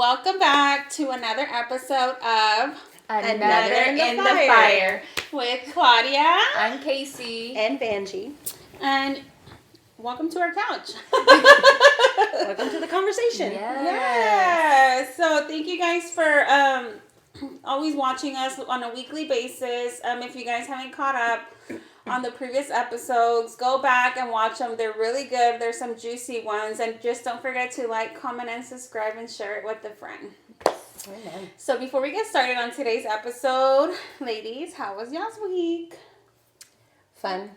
welcome back to another episode of Another in the Fire with Claudia. I'm Casey. And Vanjie. And welcome to our couch. Welcome to the conversation. Yes. So thank you guys for always watching us on a weekly basis. If you guys haven't caught up on the previous episodes, go back and watch them. They're really good. There's some juicy ones. And just don't forget to like, comment, and subscribe and share it with a friend. Amen. So before we get started on today's episode, ladies, how was y'all's week? Fun.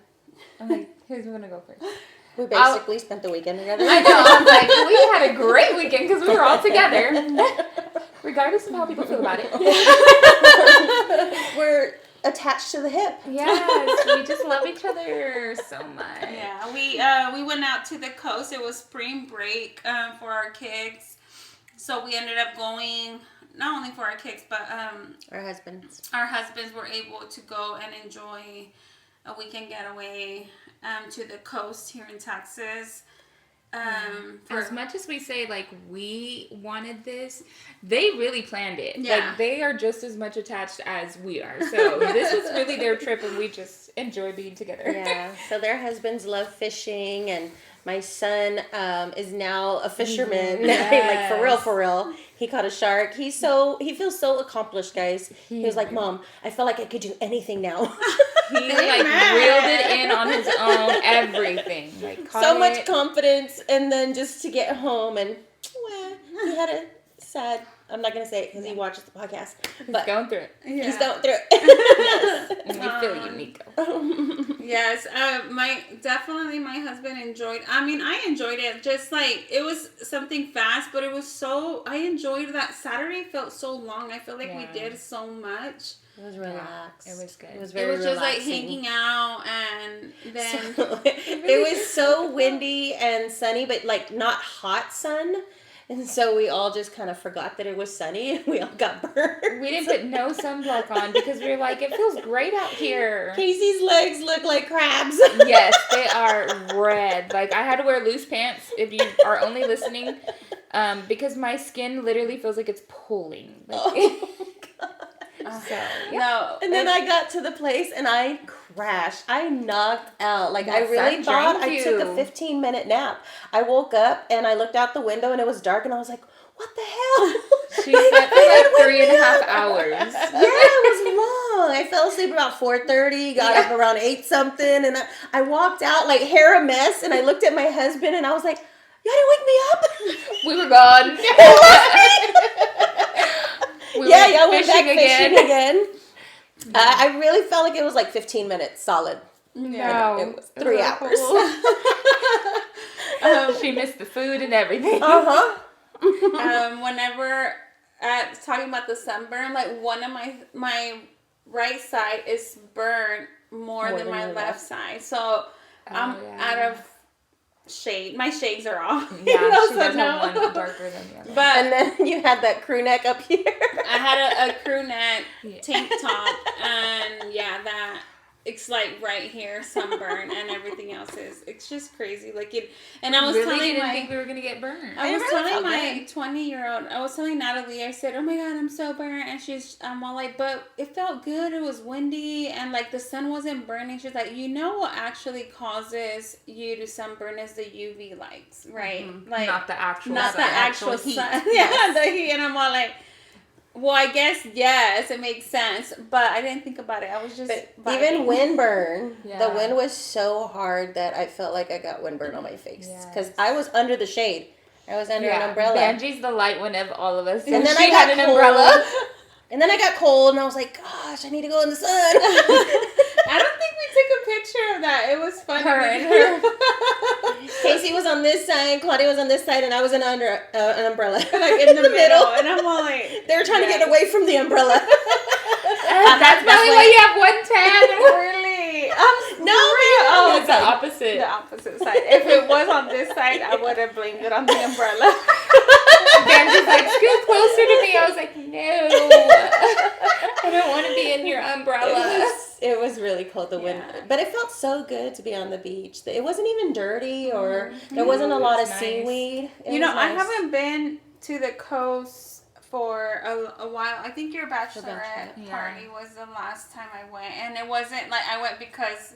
I'm like, who's gonna go first? We basically spent the weekend together. I know. I'm like, we had a great weekend because we were all together. Regardless of how people feel about it. We're attached to the hip. Yes, we just love each other so much. Yeah, we went out to the coast. It was spring break for our kids. So we ended up going, not only for our kids, but Our husbands. our husbands were able to go and enjoy a weekend getaway to the coast here in Texas. As much as we say, like, we wanted this, they really planned it. Yeah. Like, they are just as much attached as we are. So this was really their trip, and we just enjoy being together. Yeah. So their husbands love fishing, and my son is now a fisherman. Yes. Like, for real. He caught a shark. He feels so accomplished, guys. He was like, Mom, I feel like I could do anything now. He like reeled it in on his own, everything. Like, caught So much it. confidence, and then just to get home and he had a sad. I'm not gonna say it because he watches the podcast, but Going through it. he's going through it. And we feel you, Nico. Yes, my husband enjoyed. I mean, I enjoyed it. Just like it was something fast, but it was so. I enjoyed that Saturday. Felt so long. I feel like we did so much. It was relaxed. It was good. It was It very was just like relaxing. hanging out, and then It was so windy and sunny, but like not hot sun. And so we all just kind of forgot that it was sunny. We all got burned. We didn't put no sunblock on because we were like, it feels great out here. Casey's legs look like crabs. Yes, they are red. Like, I had to wear loose pants if you are only listening, because my skin literally feels like it's pulling. Like, so, yeah. no, And then I got to the place and I crashed. I knocked out. Like, I That really sun thought drained I took a you. 15-minute nap. I woke up and I looked out the window and it was dark and I was like, what the hell? She slept for like 3.5 hours. Yeah, it was long. I fell asleep about 4:30, got up around 8 something, and I walked out like hair a mess, and I looked at my husband and I was like, y'all didn't wake me up? We were gone. We Yeah, went y'all went back fishing fishing again. I really felt like it was like 15 minutes solid. No. It was 3 hours. She missed the food and everything. Uh-huh. Whenever talking about the sunburn, like one of my right side is burned more than than my your left side, so I'm yeah. out of shade. My shades are off. Yeah, You know, she so does no. have one darker than the other. But And then you had that crew neck up here. I had a crew neck Yeah. tank top, and that it's like right here sunburn, and everything else it's just crazy. Like it, and I was really telling didn't my. think we were gonna get burned. I was really telling felt my 20-year-old, I was telling Natalie, I said, oh my God, I'm so burnt. And I'm all like, but it felt good. It was windy and like the sun wasn't burning. She's like, you know what actually causes you to sunburn is the UV lights, right? Like, Not the actual not sun. the actual heat. sun. Yeah, the heat. And I'm all like, well, I guess, yes, it makes sense. But I didn't think about it. I was just But even vibing. windburn, Yeah. the wind was so hard that I felt like I got windburn on my face. Yes. Because I was under the shade. I was under an umbrella. Benji's the light one of all of us. And then she I got had an cold. umbrella. And then I got cold and I was like, gosh, I need to go in the sun. I don't think we took a picture of that. It was funny. Her and her. Casey was on this side, Claudia was on this side, and I was under an umbrella. Like in the middle. And I'm all like, They were trying to get away from the umbrella. That's probably why you have one tan. really? No, Oh, It's the opposite. the opposite side. If it was on this side, I would have blamed it on the umbrella. Benji's like, scoot closer to me. I was like, no. I don't want to be in your umbrella. It was really cold, the wind. Yeah. But it felt so good to be on the beach. It wasn't even dirty or there wasn't a lot of nice. seaweed. It You know, was I nice. haven't been to the coast for a while. I think your bachelorette bachelorette. party was the last time I went, and it wasn't like I went because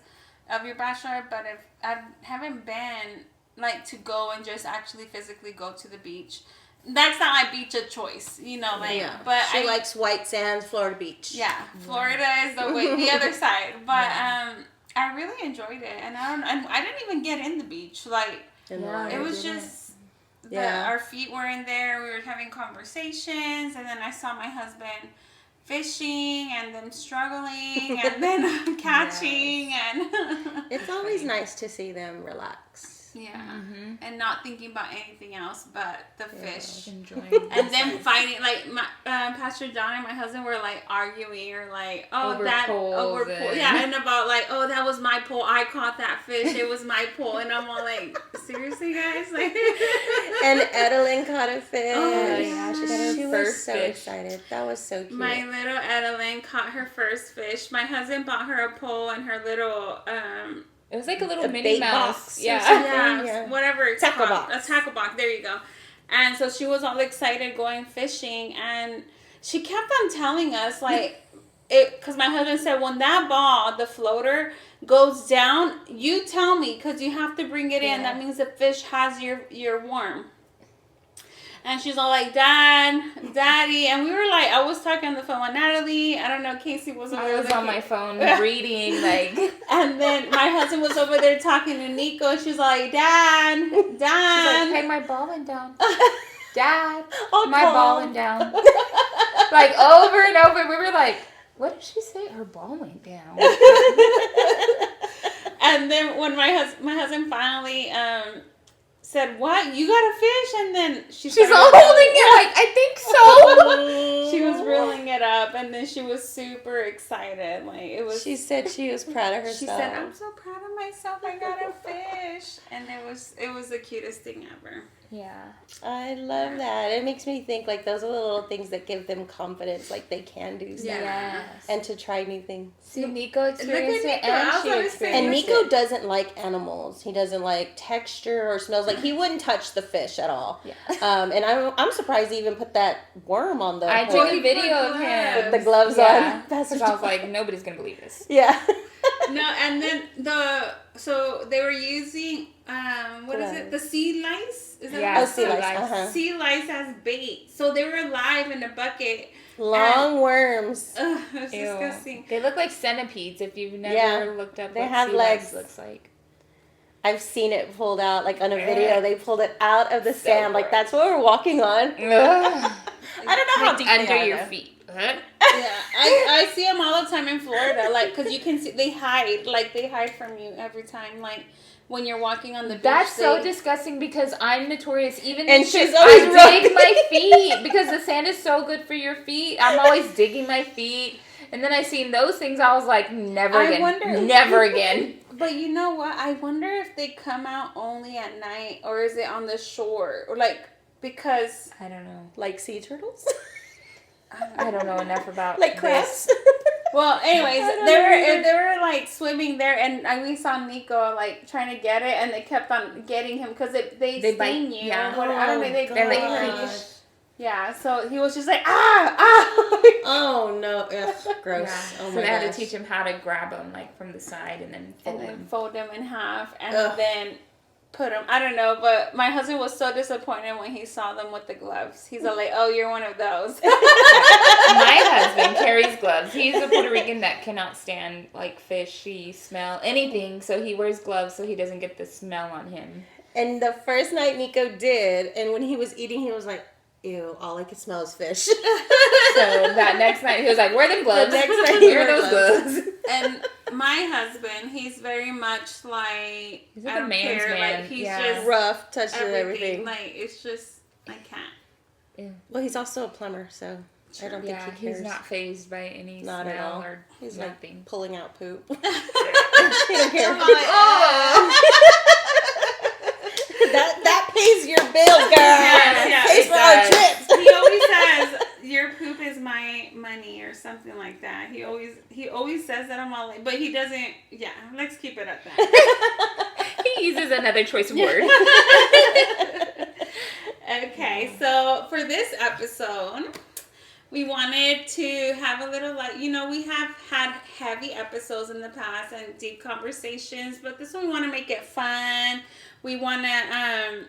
of your bachelorette, but if I haven't been like to go and just actually physically go to the beach. That's not my beach of choice, you know, like. Yeah. But She likes white sands, Florida Beach. Yeah, Florida is the other side, but I really enjoyed it, and I didn't even get in the beach, like. In the Yeah, water. It was just our feet were in there. We were having conversations, and then I saw my husband fishing, and then struggling, and then catching, and It's always nice to see them relax. and not thinking about anything else but the fish. Enjoying And then fighting, like my Pastor John and my husband were like arguing or like, Over poles and- and about like, oh, that was my pole. I caught that fish. It was my pole, and I'm all like, seriously, guys, like. And Edelyn caught a fish. Oh, yeah, she got her She was first so fish. excited. That was so cute. My little Edelyn caught her first fish. My husband bought her a pole and her little It was like a little A Minnie bait Mouse. box or Yeah. something. yeah, Yeah. whatever it's Tackle called. box. A tackle box. There you go. And so she was all excited going fishing, and she kept on telling us like, because my husband said when that ball, the floater, goes down, you tell me because you have to bring it in. Yeah. That means the fish has your worm. And she's all like, Dad, Daddy. And we were like, I was talking on the phone with Natalie. I don't know, Casey was over I was there. on my phone reading, like. And then my husband was over there talking to Nico. She's like, Dad, She's Dad. like, hey, my ball went down. Dad, Oh, my calm. ball went down. Like, over and over. We were like, what did she say? Her ball went down. And then when my husband finally said, what? You got a fish? And then She's started all reeling- holding it like, I think so. She was reeling it up, and then she was super excited. Like, it was. She said she was proud of herself. She said, I'm so proud of myself. I got a fish. And it was the cutest thing ever. Yeah. I love that. It makes me think like those are the little things that give them confidence, like they can do stuff. Yeah. Yes. And to try new things. See, Nico experienced it, Nico. I and was she gonna say- experienced And it. Nico doesn't like animals. He doesn't like texture or smells. Like he wouldn't touch the fish at all. Yeah. And I'm surprised he even put that worm on the I hook took a video of him. with the gloves Yeah, on. because I was like, nobody's gonna believe this. Yeah. No, and then so they were using what is it? The sea lice? Is that Yeah, what Oh, it's sea called? lice. Uh-huh. Sea lice as bait. So they were alive in a bucket. Long worms. Ugh, it was Ew. disgusting. They look like centipedes if you've never Yeah. looked up They what have sea legs. lice looks like. I've seen it pulled out, like on a video. They pulled it out of the So sand. Like gross. that's what we're walking on. Ugh. I don't know how Like deep they under are, your though. feet. Yeah, I see them all the time in Florida, like, because you can see they hide from you every time, like when you're walking on the beach. That's so they- disgusting because I'm notorious. Even And in she's trips, always I dig running. my feet because the sand is so good for your feet. I'm always digging my feet. And then I seen those things. I was like, never I again. wonder- Never again. But you know what? I wonder if they come out only at night, or is it on the shore, or like because I don't know. Like sea turtles? I don't know enough about Like this. crabs? well, anyways, I don't they know were either. they were like swimming there, and we saw Nico like trying to get it, and they kept on getting him because they They bite, sting you. yeah. Or what, I don't know. They They're like bite you. creeps. Yeah, so he was just like ah. Oh no. Ugh, gross. Yeah. Oh So my they had gosh. to teach him how to grab them like from the side and then fold And then them. fold them in half, and Ugh. then put them. I don't know, but my husband was so disappointed when he saw them with the gloves. He's all like, "Oh, you're one of those." My husband carries gloves. He's a Puerto Rican that cannot stand like fishy smell, anything. So he wears gloves so he doesn't get the smell on him. And the first night Nico did, and when he was eating, he was like, ew, all I can smell is fish. So that next night he was like, "Wear them gloves. The next night he wear wore those gloves." gloves." And my husband, he's very much like, He's like I a don't man's care. man, Like he's yeah. just Rough, touches everything. everything. Like it's just I can't. Well, he's also a plumber, so I don't think Yeah, he cares. he's not phazed by any Not at smell all. or He's like nothing. pulling out poop. he He don't care. Oh. that pays your bills, girl. Yes, Pays it for our does. trips. He always says your poop is my money or something like that. He always says that. I'm all like, but he doesn't. Yeah, let's keep it at that. He uses another choice of word. Okay, so for this episode, we wanted to have a little, like, we have had heavy episodes in the past and deep conversations, but this one we want to make it fun. We want to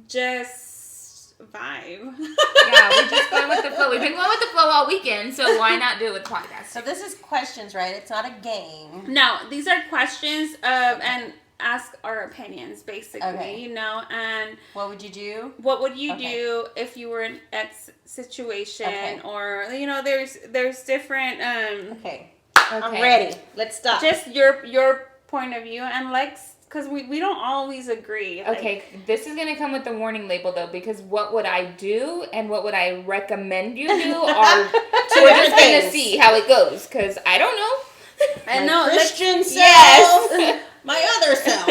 just vibe. Yeah, we're just going with the flow. We've been going with the flow all weekend, so why not do it with podcast? So this is questions, right? It's not a game. No, these are questions and ask our opinions, basically, Okay. and What would you do? what would you Okay. do if you were in X situation, Okay. or, there's different, Okay. Okay. I'm ready. Let's stop. just your point of view, and because we don't always agree. Like, Okay, this is gonna come with the warning label though, because what would I do and what would I recommend you do are Two we're different just gonna things. see how it goes, because I don't know. I know, Christian self. yes. My other self.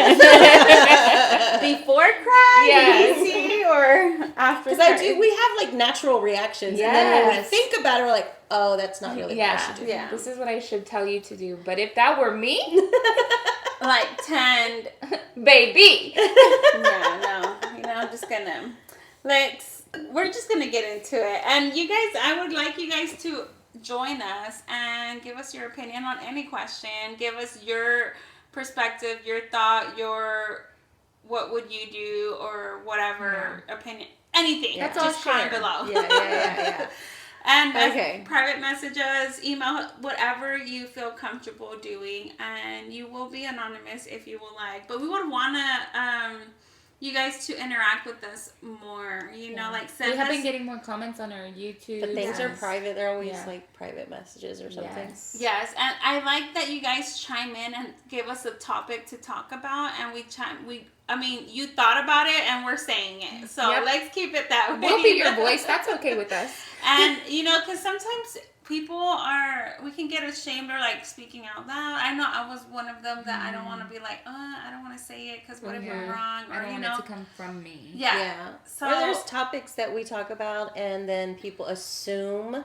Before cry, Yes. easy, or after Because cry? we have like natural reactions, and then when we Yes. think about it, we're like, oh, that's not really what I should do. Yeah. This is what I should tell you to do. But if that were me, Like 10. baby. No, I'm just gonna we're just gonna get into it. And you guys, I would like you guys to join us and give us your opinion on any question. Give us your perspective, your thought, what would you do, or whatever opinion, anything. Yeah. That's all just comment share. below. Yeah. And Okay. private messages, email, whatever you feel comfortable doing, and you will be anonymous if you will like. But we would want to you guys to interact with us more. Like send We have us. been getting more comments on our YouTube. But things are Yes. private. They're always Yeah. like private messages or something. Yes. Yes, and I like that you guys chime in and give us a topic to talk about, and you thought about it, and we're saying it. So Yep. let's keep it that way. We'll be your voice. That's okay with us. And because sometimes we can get ashamed or like speaking out loud. I know I was one of them that I don't want to be like, I don't want to say it because what if I'm wrong, I or don't want it to come from me. Yeah. So So there's topics that we talk about, and then people assume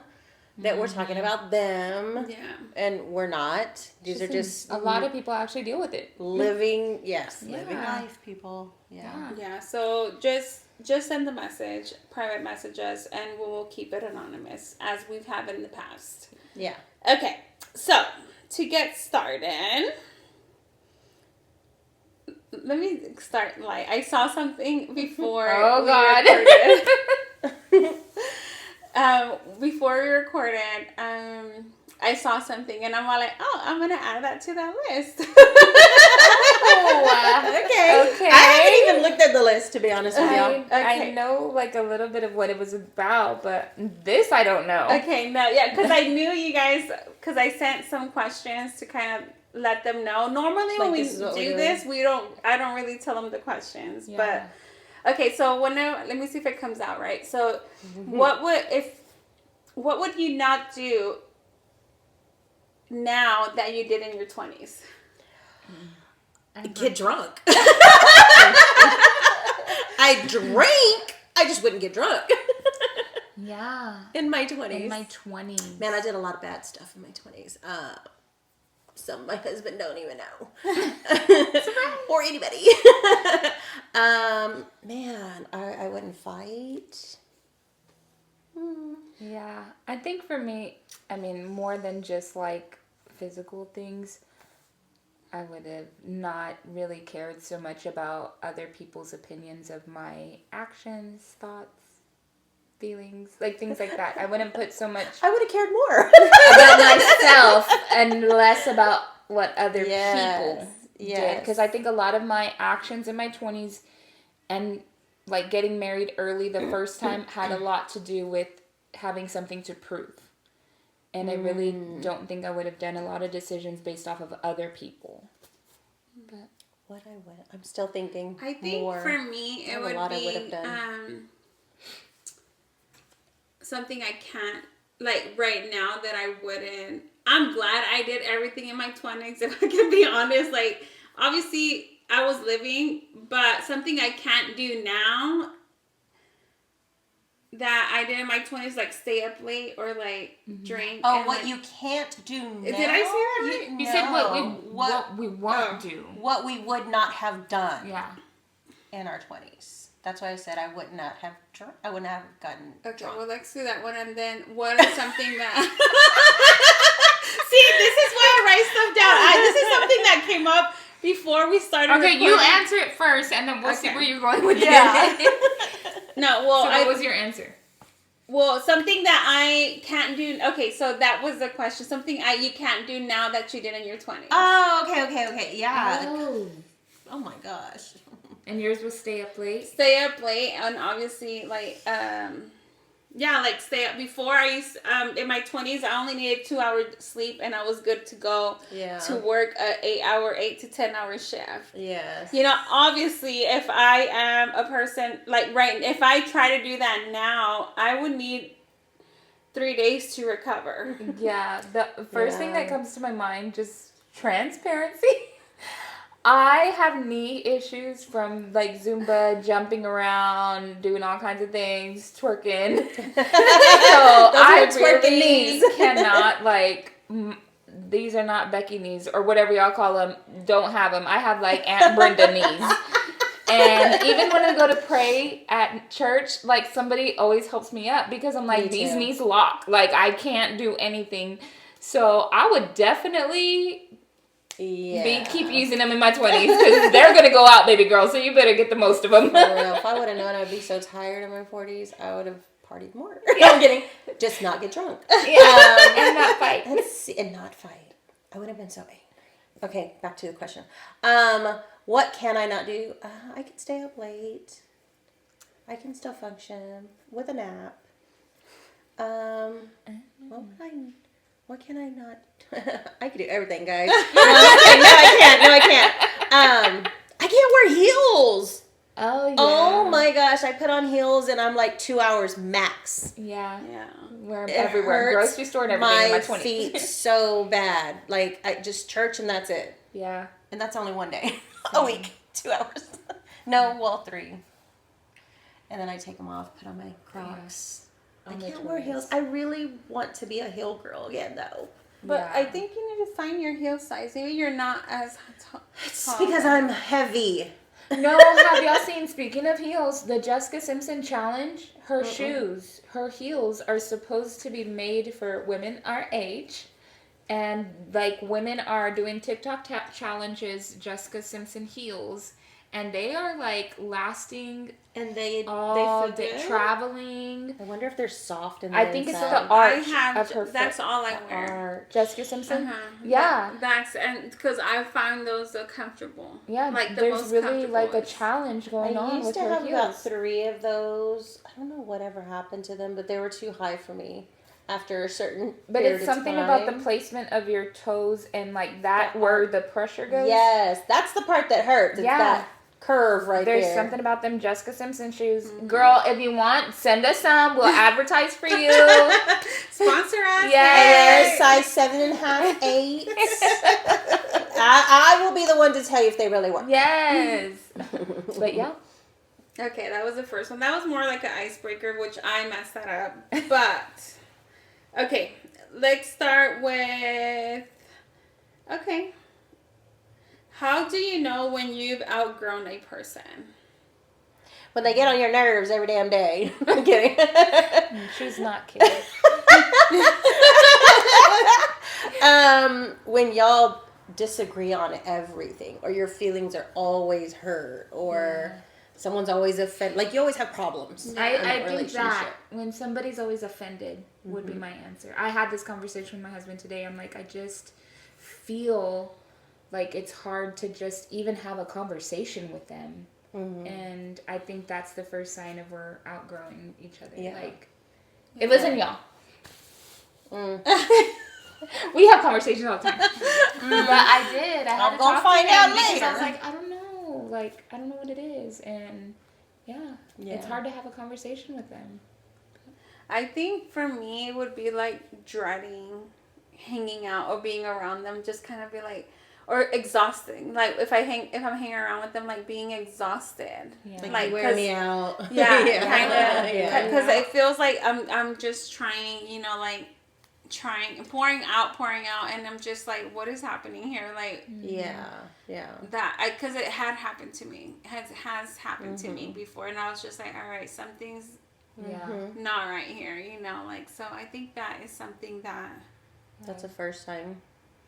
that we're talking about them, yeah. and we're not. These are just a lot of people actually deal with it. living Yeah. life, people. Yeah. Yeah, so just send the message, private messages, and we'll keep it anonymous as we've had in the past. Yeah. Okay, so to get started, let me start light. I saw something before. Oh, we God. recorded. Before we recorded, I saw something, and I'm all like, I'm gonna add that to that list. Okay. I haven't even looked at the list, to be honest with y'all. I know like a little bit of what it was about, but this I don't know. Okay, no, yeah, because I knew you guys, because I sent some questions to kind of let them know. Normally when Like, we this is what we're do this, I don't really tell them the questions. Yeah. But, okay, so let me see if it comes out right. So, what would you not do now that you did in your 20s? Get drunk. I drank. I just wouldn't get drunk. Yeah. In my 20s. In my 20s. Man, I did a lot of bad stuff in my 20s. Some my husband don't even know. Or anybody. Man, I wouldn't fight. Yeah. I think for me, more than just like physical things, I would have not really cared so much about other people's opinions of my actions, thoughts, feelings, like things like that. I wouldn't put so much I would have cared more. about myself and less about what other people did. Yes. Because I think a lot of my actions in my 20s and like getting married early the first time had a lot to do with having something to prove. And I really don't think I would have done a lot of decisions based off of other people. But I'm still thinking. I think more. for me, I it have a would lot I be would have done. something I can't, like right now that I wouldn't. I'm glad I did everything in my 20s, if I can be honest. Like, obviously, I was living, but something I can't do now that I did in my 20s, like stay up late or like drink. Oh, and, what like, you can't do now? Did I say that right? you said what we won't do. What we would not have done Yeah. in our 20s. That's why I said I would not have I wouldn't have gotten Okay, drunk. well, let's do that one. And then what is something that... See, this is why I write stuff down. This is something that came up before we started Okay, you recording. answer it first, and then we'll see Okay. where you're going with Yeah. it. No, well, So what was your answer? Well, something that I can't do. Okay, so that was the question. Something you can't do now that you did in your 20s. Oh, okay. Yeah. Oh. Oh my gosh. And yours was stay up late? Stay up late, and obviously, like, like stay up. Before I used, in my 20s, I only needed 2 hours sleep, and I was good to go Yeah. to work a 8 to 10 hour shift. Yes. You know, obviously, if I am a person, like, if I try to do that now, I would need 3 days to recover. Yeah, the first thing Yeah. that comes to my mind, just transparency. I have knee issues from like Zumba, jumping around, doing all kinds of things, twerking. So I twerking really knees. cannot these are not Becky knees or whatever y'all call them. Don't have them. I have like Aunt Brenda knees. And even when I go to pray at church, like somebody always helps me up because I'm like, Me these too. knees lock. Like I can't do anything. So I would definitely keep using them in my 20s because they're going to go out, baby girl. So you better get the most of them. For real. If I would have known I'd be so tired in my 40s, I would have partied more. I'm kidding. Just not get drunk. And not fight. Let's see, and not fight. I would have been so angry. Okay, back to the question. What can I not do? I can stay up late. I can still function with a nap. What can I not? I can do everything, guys. No, I can't. I can't wear heels. Oh, yeah. Oh my gosh, I put on heels and I'm like 2 hours max. Yeah. Yeah. We're It everywhere. hurts Grocery store and everything in my 20s. feet so bad. Like, I just church and that's it. Yeah. And that's only one day. A week. 2 hours. No, well, 3. And then I take them off, put on my Crocs. I On the can't wear 20s. heels. I really want to be a heel girl again, though. But Yeah. I think you need to find your heel size. Maybe you're not as tall. It's because I'm heavy. No, have y'all seen, speaking of heels, the Jessica Simpson challenge? Her shoes, her heels are supposed to be made for women our age. And like women are doing TikTok challenges, Jessica Simpson heels. And they are like lasting And they feel feel good? good. traveling. I wonder if they're soft in the I think it's inside. the arch I have. of her That's foot. all I wear. Arch. Jessica Simpson? Uh-huh. Yeah. That's and because I find those so comfortable. Yeah, like the there's most really comfortable like a ones. challenge going I on used with to her have about heels. 3 of those. I don't know whatever happened to them, but they were too high for me after a certain But period it's of something about the time. placement of your toes and like that The where the pressure goes. Yes, that's the part that hurts. It's Yeah. that curve right There's there. something about them Jessica Simpson shoes. Girl, if you want, send us some. We'll advertise for you. Sponsor us. Yes. I wear size 7.5, 8. I will be the one to tell you if they really work. Yes. But yeah. Okay, that was the first one. That was more like an icebreaker, which I messed that up. But okay, let's start with. Okay. How do you know when you've outgrown a person? When they get on your nerves every damn day. I'm kidding. She's not kidding. When y'all disagree on everything, or your feelings are always hurt, or someone's always offended. Like, you always have problems. in a I think relationship. that when somebody's always offended would be my answer. I had this conversation with my husband today. I'm like, I just feel like it's hard to just even have a conversation with them. And I think that's the first sign of we're outgrowing each other. Yeah. Like, it wasn't y'all. We have conversations all the time. But I did. I had I'm to gonna talk find to him out because I later. was like, I don't know. Like, I don't know what it is. And it's hard to have a conversation with them. I think for me, it would be like dreading hanging out or being around them. Just kind of be like, or exhausting. Like if I'm hanging around with them, like being exhausted. Yeah. Like, you wear 'cause- me out. Yeah, kind of. Yeah. Because it feels like I'm just trying, like pouring out, and I'm just like, what is happening here? Like, Yeah. because it had happened to me. Has happened to me before, and I was just like, all right, something's not right here, like, so I think that is something that That's the first time.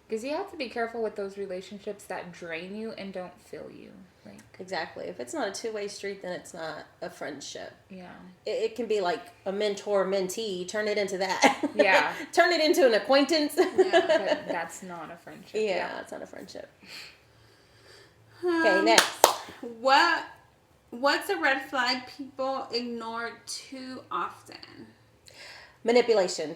Because you have to be careful with those relationships that drain you and don't fill you. Like, Exactly. If it's not a two-way street, then it's not a friendship. yeah. It can be like a mentor-mentee. Turn it into that. Yeah. Turn it into an acquaintance. But that's not a friendship. Yeah, it's not a friendship. Okay, next. What's a red flag people ignore too often? Manipulation.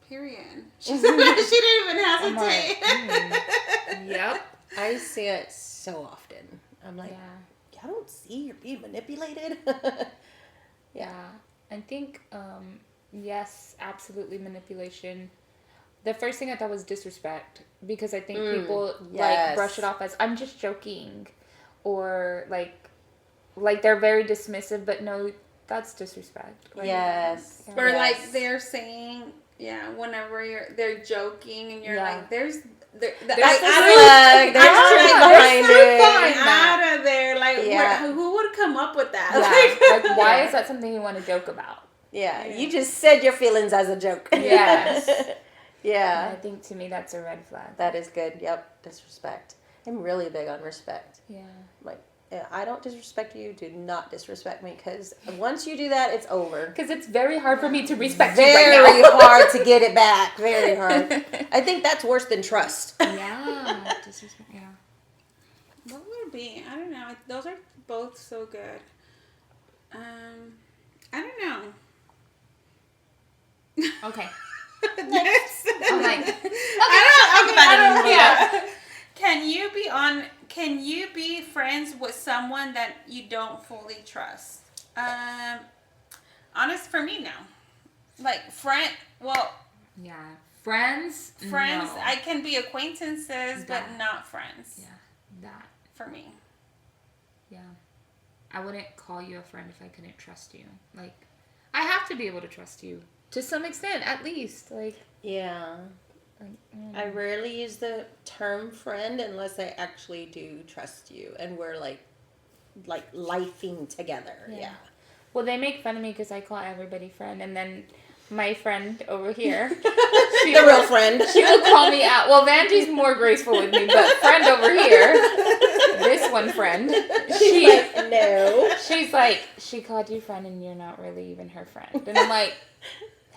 Period. She didn't even I'm hesitate. like, yep. I see it so often. I'm like, Yeah. I don't see you're being manipulated. Yeah. I think, yes, absolutely manipulation. The first thing I thought was disrespect, because I think people yes. like brush it off as I'm just joking, or like they're very dismissive, but no, that's disrespect. Like, Yes. Yeah. Or Yes. like they're saying, whenever they're joking and you're like, that's That's flag. There's truth behind it. out of there. Like, Yeah. who would come up with that? Yeah. Like, why is that something you want to joke about? Yeah, you just said your feelings as a joke. Yes. Yeah. I think to me that's a red flag. That is good. Yep. Disrespect. I'm really big on respect. Yeah. Like, I don't disrespect you. Do not disrespect me, because once you do that, it's over. Because it's very hard for me to respect you right Very now. hard to get it back. Very hard. I think that's worse than trust. Yeah. Disrespect. Yeah. What would it be? I don't know. Those are both so good. I don't know. Okay. Next. I'm like, I don't know. Yeah. Can you be friends with someone that you don't fully trust? Honest, for me, no. Like Yeah. Friends. No. I can be acquaintances, but That. not friends. Yeah. That. For me. Yeah. I wouldn't call you a friend if I couldn't trust you. Like, I have to be able to trust you to some extent, at least. Like, Yeah. I rarely use the term friend unless I actually do trust you and we're like lifing together. Yeah. Well, they make fun of me because I call everybody friend, and then my friend over here, The real friend. she will call me out. Well, Vanjie's more graceful with me, but friend over here, this one friend, No. she's like, she called you friend, and you're not really even her friend, and I'm like,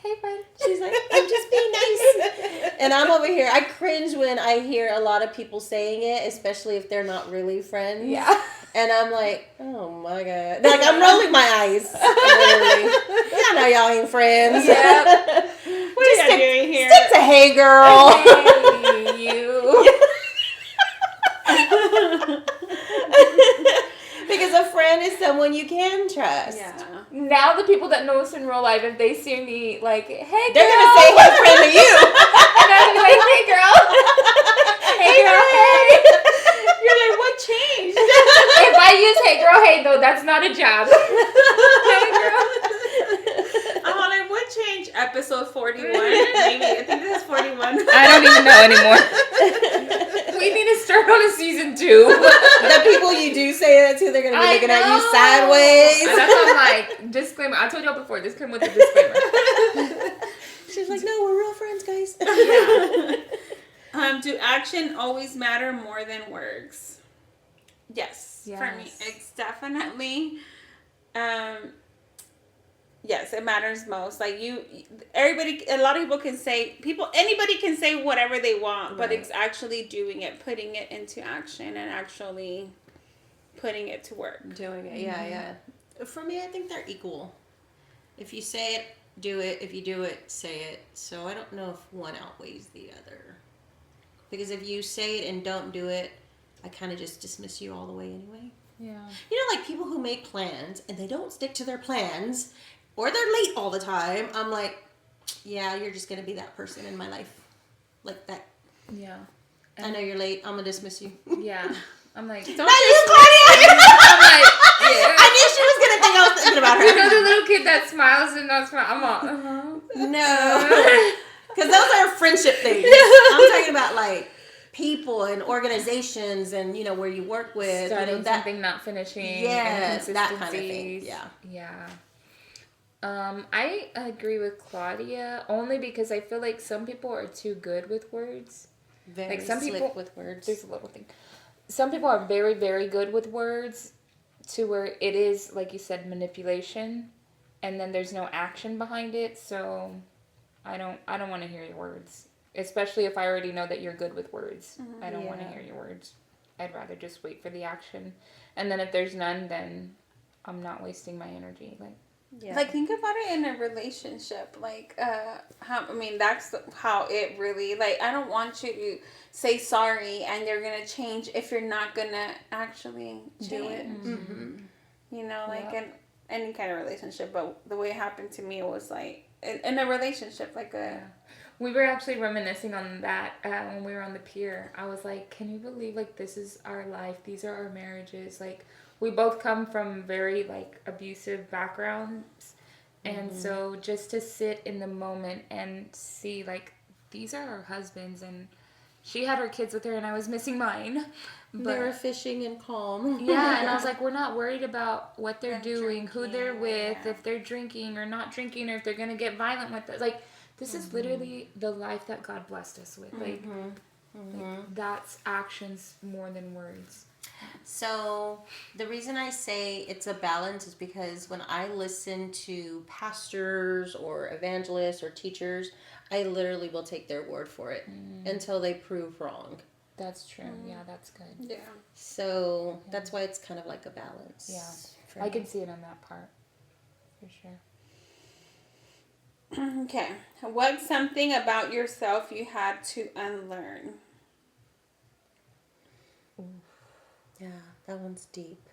hey friend. She's like, I'm just being nice. And I'm over here. I cringe when I hear a lot of people saying it, especially if they're not really friends. Yeah. And I'm like, oh my God. Like, I'm rolling my eyes. Literally. I know y'all ain't friends. Yep. What are you doing here? Stick to hey girl. Hey, you. Because a friend is someone you can trust. Yeah. Now the people that know us in real life, if they see me like, hey girl, They're going to say hey friend to you. and I'm like, hey girl, hey girl, hey. You're like, what changed? If I use hey girl, hey though, that's not a job. Hey girl. I'm all like, what changed? Episode 41. Maybe. I think this is 41. I don't even know anymore. We need to start on a season 2. The people you do say that to, they're going to be looking at you sideways. And that's why I'm like, disclaimer. I told y'all before, this came with a disclaimer. She's like, no, we're real friends, guys. Do action always matter more than words? Yes. For me, Yes. it's definitely, yes, it matters most. Like a lot of people can say, anybody can say whatever they want, but Right. it's actually doing it, putting it into action, and actually putting it to work. Doing it, yeah. For me, I think they're equal. If you say it, do it. If you do it, say it. So I don't know if one outweighs the other. Because if you say it and don't do it, I kind of just dismiss you all the way anyway. Yeah. You know, like people who make plans and they don't stick to their plans, or they're late all the time. I'm like, yeah, you're just gonna be that person in my life, like that. Yeah. I know you're late. I'm gonna dismiss you. Yeah. I'm like, don't Not you, Claudia. I knew she was gonna think I was thinking about her. You know the little kid that smiles and not smiles? I'm all, No, because those are friendship things. I'm talking about like people and organizations and where you work with. Starting that, something, not finishing. yes, that kind of thing. inconsistencies. Yeah. Yeah. I agree with Claudia only because I feel like some people are too good with words. Very Like some slick people with words. There's a little thing. Some people are very, very good with words to where it is, like you said, manipulation, and then there's no action behind it. So I don't want to hear your words, especially if I already know that you're good with words. I don't want to hear your words. I'd rather just wait for the action, and then if there's none, then I'm not wasting my energy. Like, think about it in a relationship. Like, that's how it really, like, I don't want you to say sorry and you're going to change if you're not going to actually do it. Mm-hmm. In any kind of relationship. But the way it happened to me was, like, in a relationship, like We were actually reminiscing on that when we were on the pier. I was like, can you believe, like, this is our life? These are our marriages. Like, we both come from very, like, abusive backgrounds. And so just to sit in the moment and see, like, these are our husbands. And she had her kids with her and I was missing mine. But they were fishing and calm. yeah, and I was like, we're not worried about what they're doing, who they're with, if they're drinking or not drinking, or if they're going to get violent with us. Like, this is literally the life that God blessed us with. Like, that's actions more than words. So the reason I say it's a balance is because when I listen to pastors or evangelists or teachers, I literally will take their word for it until they prove wrong. That's true. Yeah, that's good. Yeah. So that's why it's kind of like a balance. Yeah, I can see it on that part. For sure. Okay. What's something about yourself you had to unlearn? Yeah, that one's deep.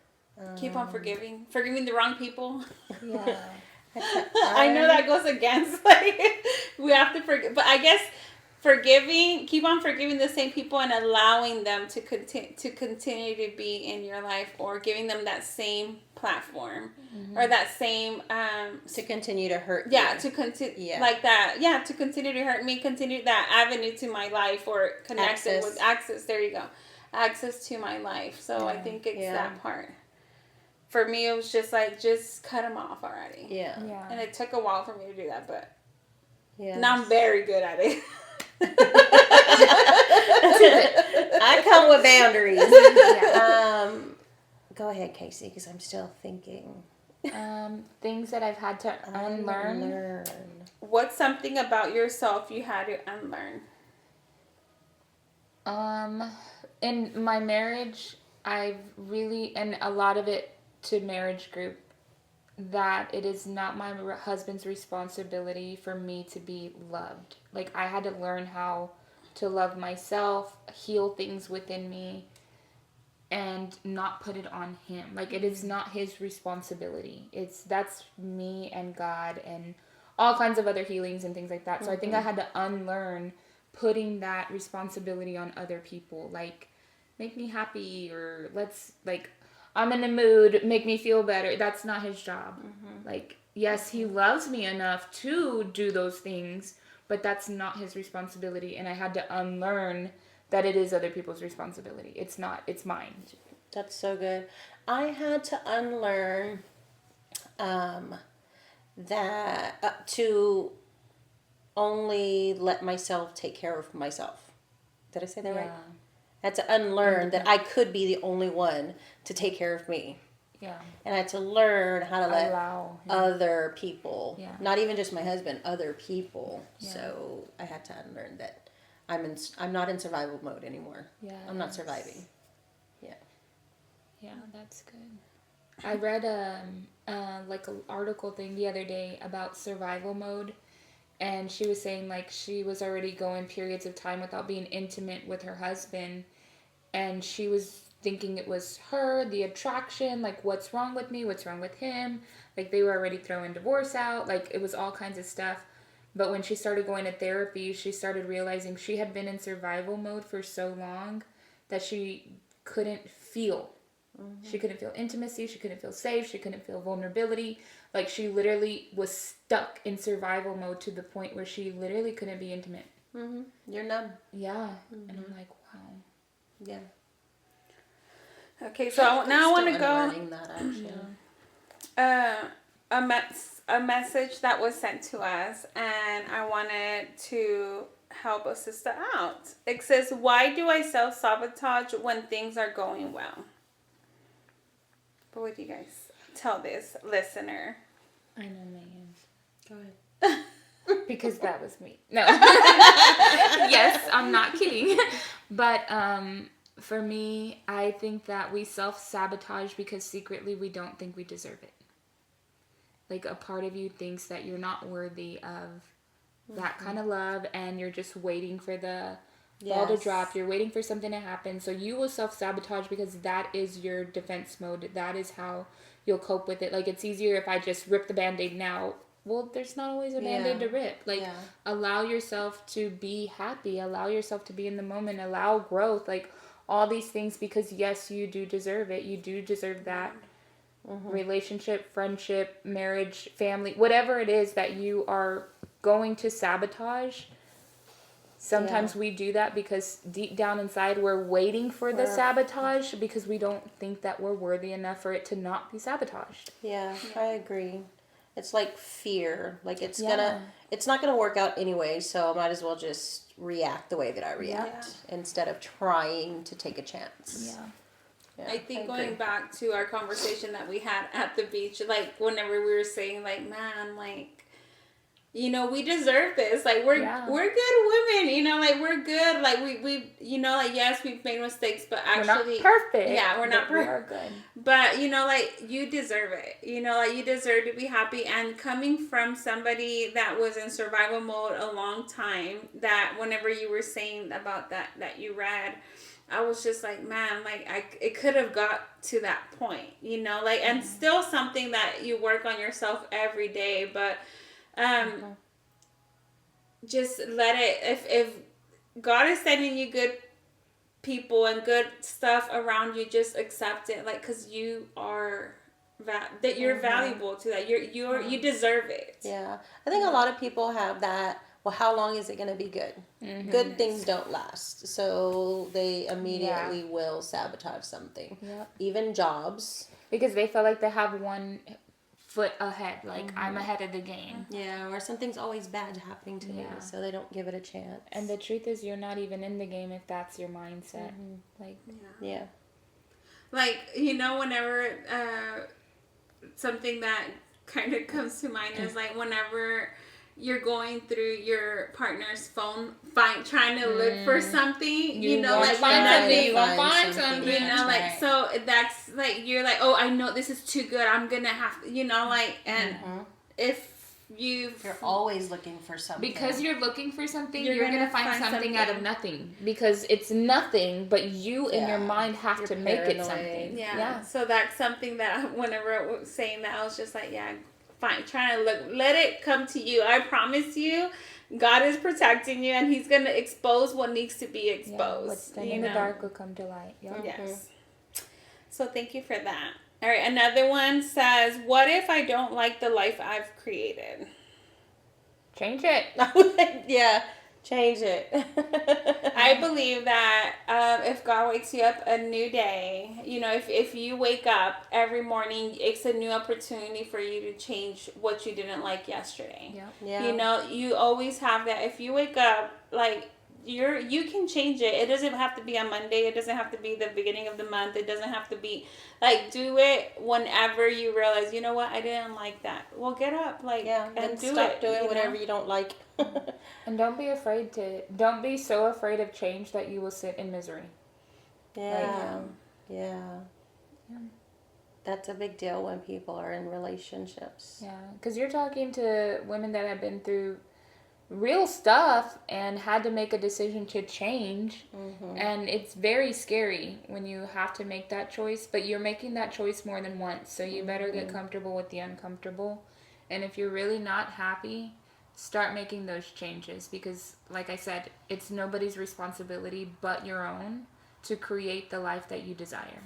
Keep on forgiving. Forgiving the wrong people. Yeah. I know that goes against, like, we have to forgive. But I guess keep on forgiving the same people and allowing them to continue to be in your life, or giving them that same platform or that same to continue to hurt to continue like that, to continue to hurt me, continue that avenue to my life, or connect it with access. There you go, access to my life. So I think it's that part. For me, it was just like, just cut them off already. Yeah. And it took a while for me to do that, but yes. now I'm very good at it. I come with boundaries. Go ahead, Casey, because I'm still thinking. Things that I've had to unlearn. What's something about yourself you had to unlearn? In my marriage, I've really, and a lot of it to marriage group, that it is not my husband's responsibility for me to be loved. Like, I had to learn how to love myself, heal things within me, and not put it on him. Like, it is not his responsibility. That's me and God and all kinds of other healings and things like that. So I think I had to unlearn putting that responsibility on other people. Like, make me happy, or I'm in the mood, make me feel better. That's not his job. Like, yes, he loves me enough to do those things, but that's not his responsibility. And I had to unlearn that it is other people's responsibility. It's not, it's mine. That's so good. I had to unlearn that to only let myself take care of myself. Did I say that right? I had to unlearn that I could be the only one to take care of me. Yeah. And I had to learn how to let other people, Yeah. not even just my husband, other people. Yeah. So I had to unlearn that I'm not in survival mode anymore. Yeah. I'm not surviving. Yeah, that's good. I read like an article thing the other day about survival mode, and she was saying, like, she was already going periods of time without being intimate with her husband, and she was thinking it was her, the attraction, like, what's wrong with me, what's wrong with him, like, they were already throwing divorce out, like, it was all kinds of stuff. But when she started going to therapy, she started realizing she had been in survival mode for so long that she couldn't feel. She couldn't feel intimacy. She couldn't feel safe. She couldn't feel vulnerability. Like, she literally was stuck in survival mode to the point where she literally couldn't be intimate. Mm-hmm. You're numb. Yeah. And I'm like, wow. Yeah. Okay, so now I want to Still go unlearning that, actually. a message that was sent to us, and I wanted to help a sister out. It says, "Why do I self-sabotage when things are going well?" What would you guys tell this listener? I know Megan. Go ahead. Because that was me. No. Yes, I'm not kidding. But for me, I think that we self-sabotage because secretly we don't think we deserve it. Like, a part of you thinks that you're not worthy of that kind of love, and you're just waiting for the ball to drop. You're waiting for something to happen. So you will self-sabotage because that is your defense mode. That is how you'll cope with it. Like, it's easier if I just rip the Band-Aid now. Well, there's not always a Band-Aid to rip. Like, allow yourself to be happy. Allow yourself to be in the moment. Allow growth. Like, all these things, because yes, you do deserve it. You do deserve that relationship, friendship, marriage, family, whatever it is that you are going to sabotage. Sometimes we do that because deep down inside we're waiting for the sabotage because we don't think that we're worthy enough for it to not be sabotaged. Yeah, I agree. It's like fear. Like, it's not gonna work out anyway, so I might as well just react the way that I react instead of trying to take a chance. I think going back to our conversation that we had at the beach, like, whenever we were saying, like, man, like, you know, we deserve this. Like, we're good women, you know, like, we're good. Like, we you know, like, yes, we've made mistakes, but actually... We're not perfect. Yeah, we're not perfect. We are good. But, you know, like, you deserve it. You know, like, you deserve to be happy. And coming from somebody that was in survival mode a long time, that whenever you were saying about that you read... I was just like, man, like, it could have got to that point, you know, like, and still something that you work on yourself every day, but, just let it, if God is sending you good people and good stuff around you, just accept it, like, because you are, that you're valuable to that, you deserve it. Yeah, I think a lot of people have that, well, how long is it going to be good? Good things don't last. So they immediately will sabotage something. Even jobs. Because they feel like they have one foot ahead. Like, I'm ahead of the game. Yeah, or something's always bad happening to me. So they don't give it a chance. And the truth is, you're not even in the game if that's your mindset. Like, Like, you know, whenever something that kind of comes to mind is, like, whenever... you're going through your partner's phone, trying to look for something, you know, like, you won't find something, you know, like, so that's, like, you're like, oh, I know this is too good, I'm gonna have, you know, like, and if you're always looking for something. Because you're looking for something, you're gonna find something out of nothing. Because it's nothing, but you in your mind have to make it something. Yeah. So that's something that whenever I was saying that, I was just like, fine, trying to let it come to you. I promise you, God is protecting you, and He's going to expose what needs to be exposed. What's done in the dark will come to light. Yes. So thank you for that. All right, another one says, what if I don't like the life I've created? Change it. Change it. I believe that if God wakes you up a new day, you know, if you wake up every morning, it's a new opportunity for you to change what you didn't like yesterday. You know, you always have that. If you wake up, like, you can change it. It doesn't have to be on Monday. It doesn't have to be the beginning of the month. It doesn't have to be, like, do it whenever you realize, you know what, I didn't like that. Well, get up, like, and stop doing whatever you don't like. And don't be so afraid of change that you will sit in misery. That's a big deal when people are in relationships. Yeah, because you're talking to women that have been through real stuff and had to make a decision to change, and it's very scary when you have to make that choice, but you're making that choice more than once, so you better get comfortable with the uncomfortable. And if you're really not happy, start making those changes, because like I said, it's nobody's responsibility but your own to create the life that you desire.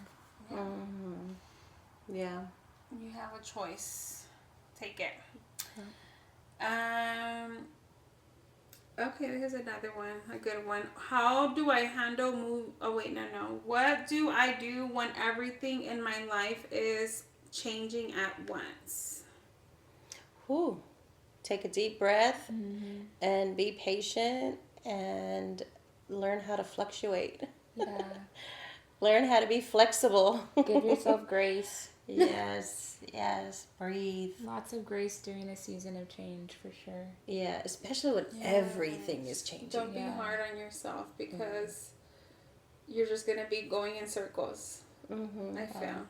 Yeah. You have a choice. Take it. Okay, here's another one. A good one. How do I handle move? Oh wait, no. What do I do when everything in my life is changing at once? Whew. Take a deep breath and be patient and learn how to fluctuate. Yeah. Learn how to be flexible. Give yourself grace. Yes. Breathe. Lots of grace during a season of change, for sure. Yeah, especially when everything is changing. Don't be hard on yourself because you're just gonna be going in circles. I feel.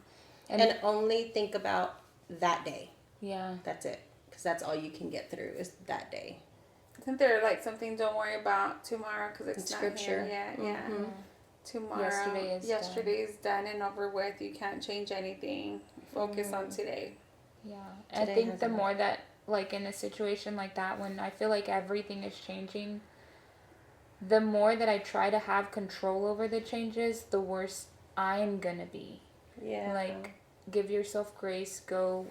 And only think about that day. Yeah. That's it. Because that's all you can get through is that day. Isn't there like something don't worry about tomorrow because it's not Scripture. here yet? Yeah. Tomorrow. Yesterday is done and over with. You can't change anything. Focus on today. Yeah. Today I think has the enough. more that, like, in a situation like that, when I feel like everything is changing, the more that I try to have control over the changes, the worse I'm gonna be. Yeah. Like, give yourself grace. Go.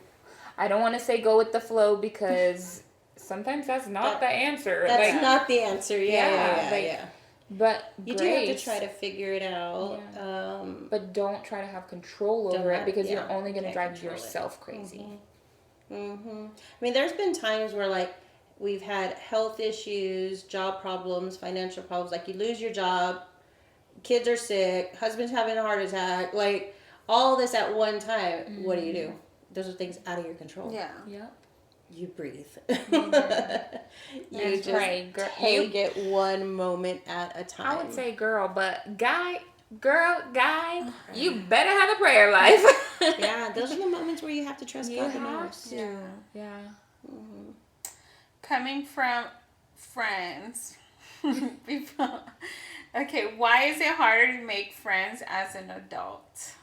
I don't want to say go with the flow because sometimes that's not the answer. That's like, not the answer. Yeah. But You grace, do have to try to figure it out. Yeah. But don't try to have control over it because you're only going to drive control it. yourself crazy. I mean, there's been times where, like, we've had health issues, job problems, financial problems. Like, you lose your job, kids are sick, husband's having a heart attack. Like, all this at one time. What do? Those are things out of your control. Yeah. Yep. You breathe. You just pray. Take it one moment at a time. I would say girl, but guy, you better have a prayer life. Yeah, those are the moments where you have to trust God the most. Yeah. Coming from friends. Okay, why is it harder to make friends as an adult?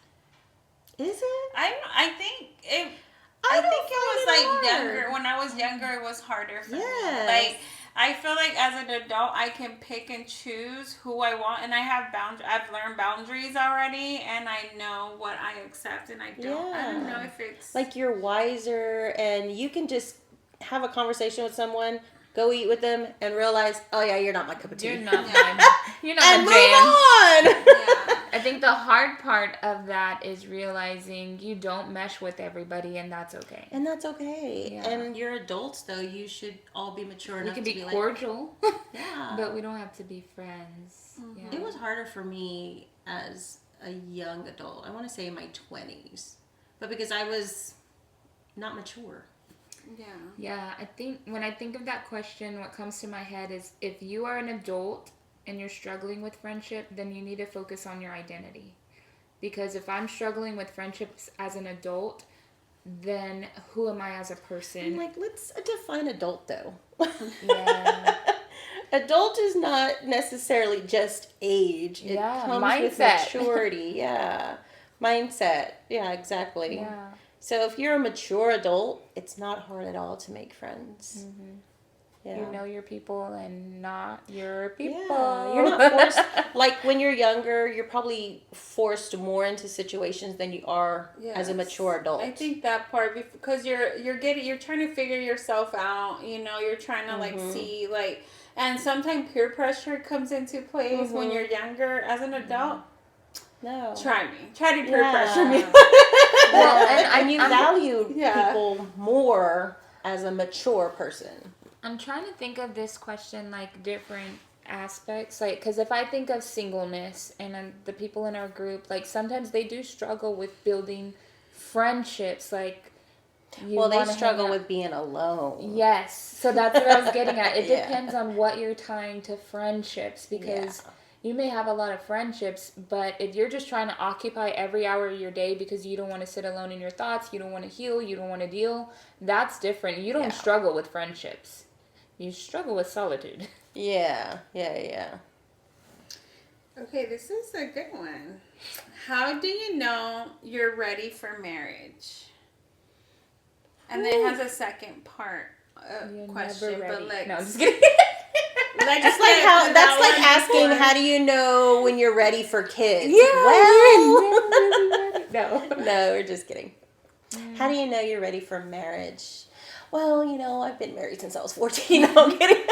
Is it? I think it. I think don't it was find it like hard. younger. When I was younger, it was harder for me. Yes. Like I feel like as an adult, I can pick and choose who I want, and I have I've learned boundaries already, and I know what I accept and I don't. I don't know if it's like you're wiser, and you can just have a conversation with someone, go eat with them, and realize, oh yeah, you're not my cup of tea. You're not you're not and a move jam. on. Yeah. I think the hard part of that is realizing you don't mesh with everybody, and that's okay. And that's okay. Yeah. And you're adults, though. You should all be mature We enough can to be be cordial, yeah. but we don't have to be friends. Yeah. It was harder for me as a young adult. I want to say in my 20s. But because I was not mature. Yeah. Yeah, I think when I think of that question, what comes to my head is if you are an adult and you're struggling with friendship, then you need to focus on your identity. Because if I'm struggling with friendships as an adult, then who am I as a person? I'm like, let's define adult, though. Yeah. Adult is not necessarily just age. It comes with mindset. maturity. Yeah. Mindset. Yeah, exactly. Yeah. So if you're a mature adult, it's not hard at all to make friends. Yeah. You know your people and not your people. Yeah, you're not forced. Like when you're younger, you're probably forced more into situations than you are as a mature adult. I think that part because you're trying to figure yourself out. You know, you're trying to like see like, and sometimes peer pressure comes into place when you're younger. As an adult, no, try to peer pressure me. Well, and you value Yeah. people more as a mature person. I'm trying to think of this question like different aspects, like because if I think of singleness and the people in our group, like sometimes they do struggle with building friendships, like they struggle with being alone. Yes, so that's what I was getting at. It Yeah. depends on what you're tying to friendships because you may have a lot of friendships, but if you're just trying to occupy every hour of your day because you don't want to sit alone in your thoughts, you don't want to heal, you don't want to deal, that's different. You don't struggle with friendships. You struggle with solitude. Yeah. Okay, this is a good one. How do you know you're ready for marriage? And then it has a second part question, but like, no, I'm just kidding. That's like that's like asking how do you know when you're ready for kids? Yeah, Well, you're never really ready. No. No, we're just kidding. How do you know you're ready for marriage? Well, I've been married since I was 14. No, I'm kidding.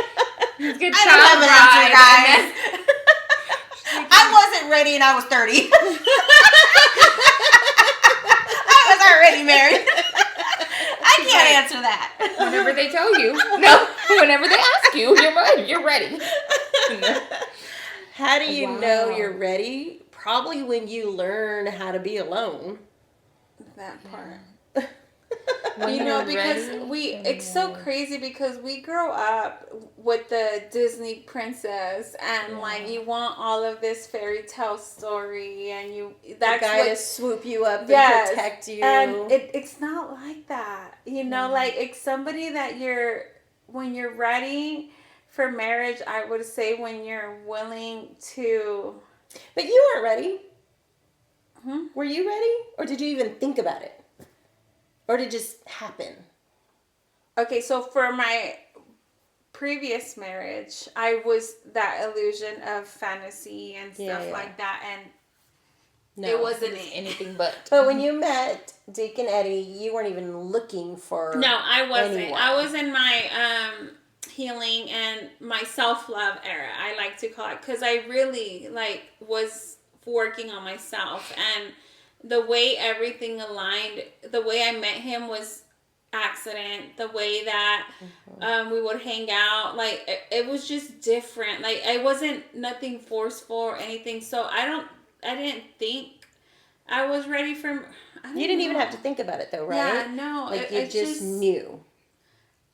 Good I don't have an answer, guys. guys. I wasn't ready and I was 30. I was already married. I can't answer that. Whenever they tell you. No. Whenever they ask you, you're ready. How do you know Wow. you're ready? Probably when you learn how to be alone. That part. When You know, you're because ready, it's so crazy because we grow up with the Disney princess and like you want all of this fairy tale story and that's the guy what to swoop you up and Yes, protect you. and it's not like that. Like it's somebody that when you're ready for marriage, I would say when you're willing to. But you weren't ready. Hmm? Were you ready? Or did you even think about it? Or did it just happen? Okay, so for my previous marriage, I was that illusion of fantasy and stuff Yeah. like that, and No. it wasn't it. anything but. But when you met Deke and Eddie, you weren't even looking for No, I wasn't. anyone. I was in my healing and my self-love era, I like to call it, because I really was working on myself, and the way everything aligned, the way I met him was accident. The way that we would hang out, it was just different. I wasn't nothing forceful or anything. So I didn't think I was ready for. You didn't even have to think about it though, right? Yeah, no. You just knew.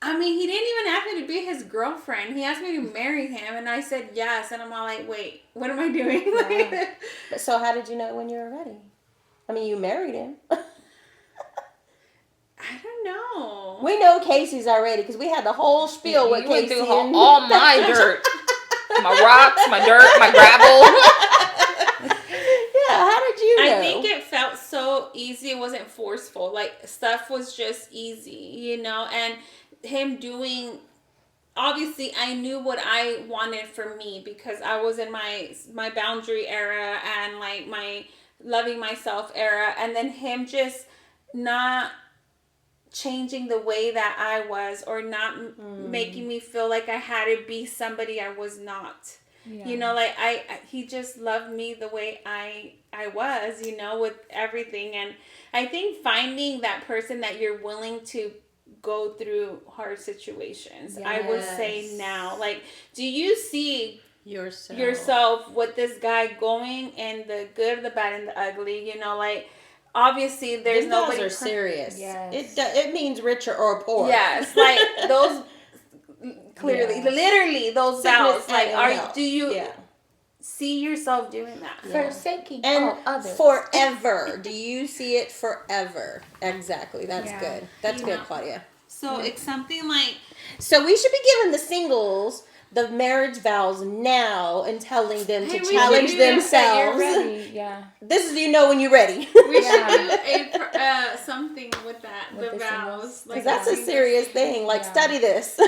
I mean, he didn't even ask me to be his girlfriend. He asked me to marry him, and I said yes. And I'm all like, wait, what am I doing? Wow. So how did you know when you were ready? I mean, you married him. I don't know. We know Casey's already because we had the whole spiel with You went Casey. through and- all my dirt. My rocks, my dirt, my gravel. Yeah, how did you know? I think it felt so easy. It wasn't forceful. Stuff was just easy, and him doing. Obviously, I knew what I wanted for me because I was in my boundary era and my loving myself era, and then him just not changing the way that I was or not making me feel like I had to be somebody I was not. Yeah. He just loved me the way I was, with everything. And I think finding that person that you're willing to go through hard situations, I would say Yes. now. Do you see yourself with this guy going in the good, the bad, and the ugly? Obviously there's These nobody. guys are serious. Yes. It means richer or poor. Yes, those. Clearly, Yes. literally, those Sickness vows. and health. Do you Yeah. see yourself doing that? Forsaking And all others. forever. Do you see it forever? Exactly. That's Yeah. good. That's You good, know. Claudia. So it's something like. So we should be giving the singles the marriage vows now and telling them Hey, to we challenge should do that. themselves. You're ready. Yeah. This is when you're ready. We Yeah. should do something with that, With the the vows. singles. Because that's a serious thing. Yeah. Study this.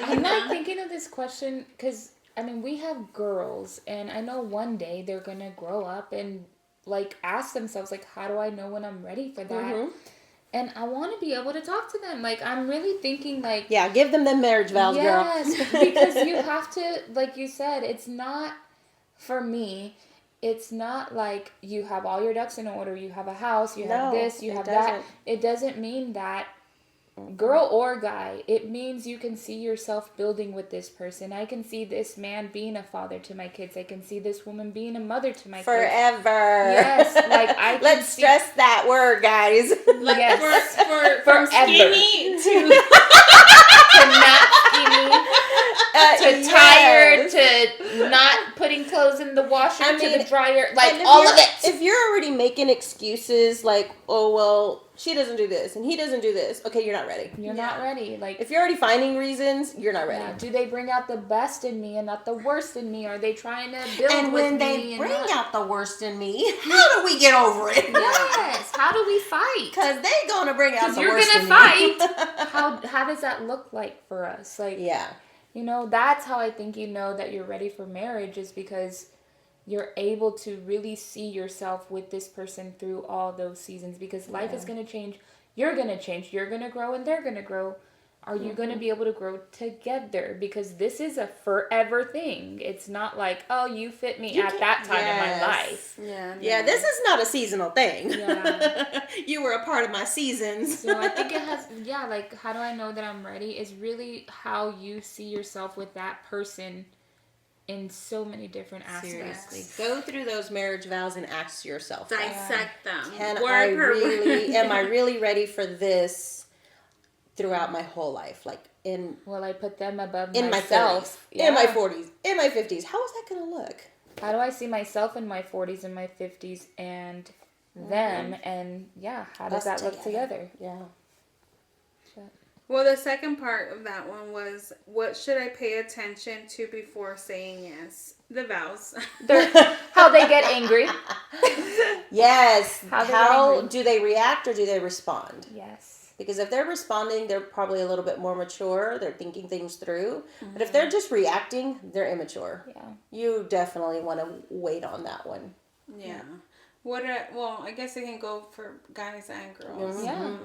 I'm not thinking of this question because, we have girls, and I know one day they're going to grow up and, ask themselves, how do I know when I'm ready for that? Mhm. And I want to be able to talk to them. I'm really thinking, Yeah, give them the marriage vows, yes, girl. because you have to, like you said, it's not, for me, it's not like you have all your ducks in order, you have a house, you have No, this, you it have doesn't. that. It doesn't mean that, girl or guy, it means you can see yourself building with this person. I can see this man being a father to my kids. I can see this woman being a mother to my kids. Forever. Yes, I can Let's see- stress that word, guys. Yes. From Forever. skinny to To not skinny, to tired, to not putting clothes in the washer, to the dryer, and if all you're- of it. If you're already making excuses oh, well, she doesn't do this and he doesn't do this, okay, you're not ready. You're not ready. If you're already finding reasons, you're not ready. Yeah, do they bring out the best in me and not the worst in me? Are they trying to build And with when me? they and bring not- out the worst in me, how do we get over it? Yes. How do we fight? Because they're going to bring out 'Cause the you're worst gonna in fight. me. How does that look like for us? Yeah. That's how I think you know that you're ready for marriage, is because you're able to really see yourself with this person through all those seasons, because life is going to change. You're going to change. You're going to grow and they're going to grow. Are you going to be able to grow together? Because this is a forever thing. It's not like, oh, you fit me at that time in my life. Yeah, this is not a seasonal thing. Yeah. You were a part of my seasons. So I think it has, like, how do I know that I'm ready is really how you see yourself with that person in so many different aspects. Seriously, go through those marriage vows and ask yourself, Dissect them. am Word I really ready for this throughout my whole life? Like Will I put them above in myself? my 30s, in my 40s, in my 50s. How is that going to look? How do I see myself in my 40s and my 50s and them? And how does that look together? Yeah. Well, the second part of that one was, what should I pay attention to before saying yes? The vows. How they get angry. Yes. How do they react or do they respond? Yes. Because if they're responding, they're probably a little bit more mature. They're thinking things through. But if they're just reacting, they're immature. Yeah. You definitely want to wait on that one. Yeah. I guess it can go for guys and girls. Yeah.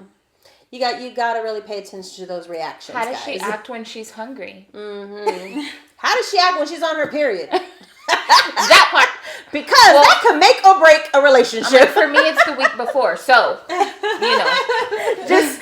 You got to really pay attention to those reactions. How does guys. she act when she's hungry? How does she act when she's on her period? That part. Because that can make or break a relationship. For me, it's the week before. So, just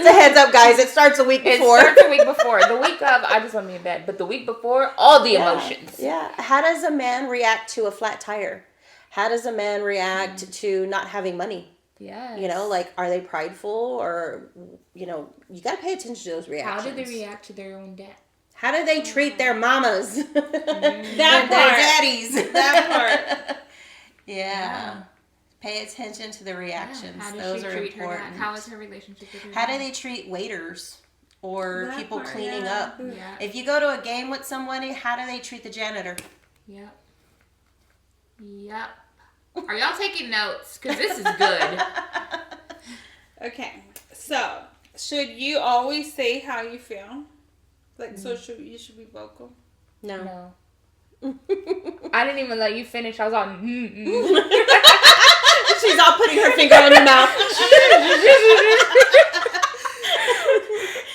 a heads up, guys. It starts a week before. It starts a week before. The week of, I just want to be in bed. But the week before, all the emotions. Yeah. How does a man react to a flat tire? How does a man react to not having money? Yes. Like, are they prideful or, you got to pay attention to those reactions. How do they react to their own debt? How do they treat their mamas? That their part. daddies. That part. Yeah. Pay attention to the reactions. How does Those she are treat important. her? How is her relationship with her How dad? do they treat waiters or That people part, cleaning yeah. up? Yeah. If you go to a game with somebody, how do they treat the janitor? Yep. Are y'all taking notes? Because this is good. Okay. So, should you always say how you feel? Like, you should be vocal? No. I didn't even let you finish. I was all, She's all putting her finger on your mouth.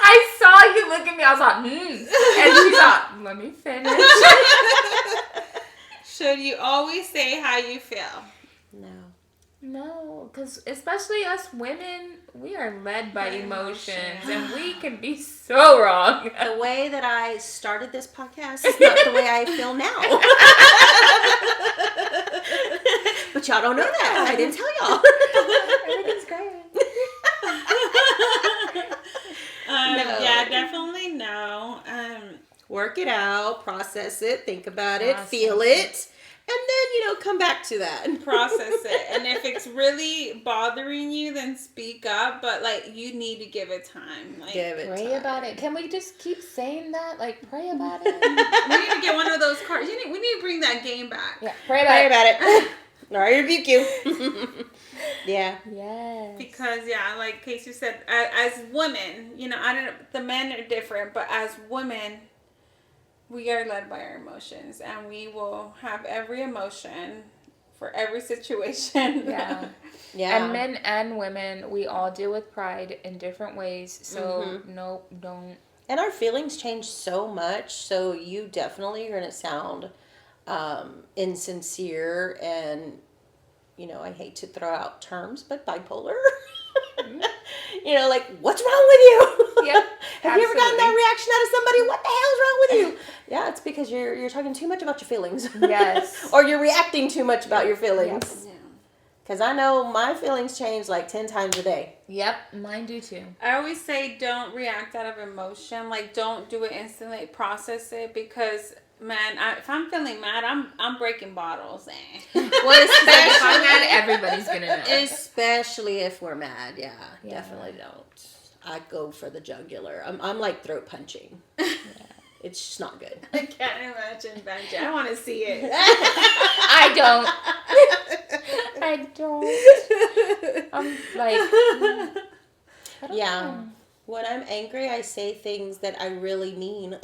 I saw you look at me. I was like, and she's like, let me finish. Should you always say how you feel? No, because especially us women, we are led by emotions, and we can be so wrong. The way that I started this podcast is not the way I feel now. But y'all don't know that. I didn't tell y'all. Everything's great. No. Yeah, definitely no. Work it out, process it, think about it, Process feel it, and then, come back to that. Process it. And if it's really bothering you, then speak up. But, you need to give it time. Give it Pray time. about it. Can we just keep saying that? Pray about it. We need to get one of those cards. We need to bring that game back. Yeah, pray Pray about it. about it. Or I rebuke you. Yeah. Yes. Because, like Casey said, as women, I don't know, the men are different, but as women, we are led by our emotions, and we will have every emotion for every situation. Yeah. Yeah. And men and women, we all deal with pride in different ways. So, no, don't. And our feelings change so much, so you definitely are going to sound insincere and, I hate to throw out terms, but bipolar. What's wrong with you? Yep. Have you ever gotten that reaction out of somebody? What the hell's wrong with you? Yeah, it's because you're talking too much about your feelings. Yes. Or you're reacting too much about your feelings. Yes. Because I know my feelings change 10 times a day. Yep, mine do too. I always say don't react out of emotion. Don't do it instantly. Process it, because man, if I'm feeling mad, I'm breaking bottles. Well, If I'm mad, everybody's gonna know. especially if we're mad. Yeah, definitely don't. I go for the jugular. I'm like throat punching. It's just not good. I can't imagine, Benji. I want to see it. I don't. I'm like, I don't know. When I'm angry, I say things that I really mean.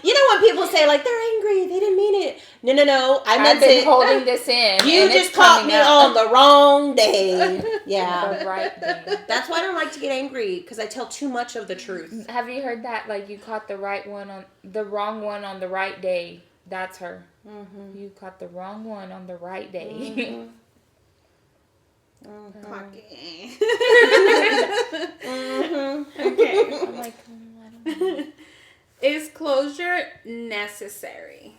You know when people say like they're angry, they didn't mean it. No. I I've meant been it. holding this in. You and just it's caught coming me out. on the wrong day. Yeah. The right day. That's why I don't like to get angry because I tell too much of the truth. Have you heard that? Like, you caught the wrong one on the right day. That's her. Mm-hmm. You caught the wrong one on the right day. Okay. Mm-hmm. Okay. I'm like, I don't know. Is closure necessary?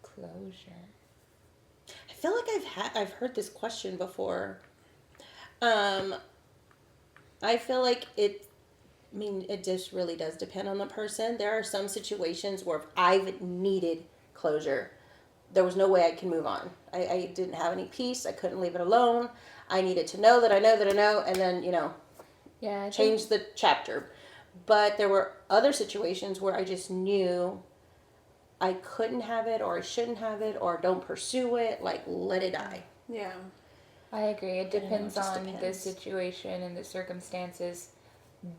Closure. I feel like I've heard this question before. I feel like it just really does depend on the person. There are some situations where if I've needed closure, there was no way I can move on. I didn't have any peace. I couldn't leave it alone. I needed to know that I know, and then, Yeah. change the chapter. But there were other situations where I just knew I couldn't have it, or I shouldn't have it, or don't pursue it. Like, let it die. Yeah. I agree. It depends just on the depends. situation and the circumstances.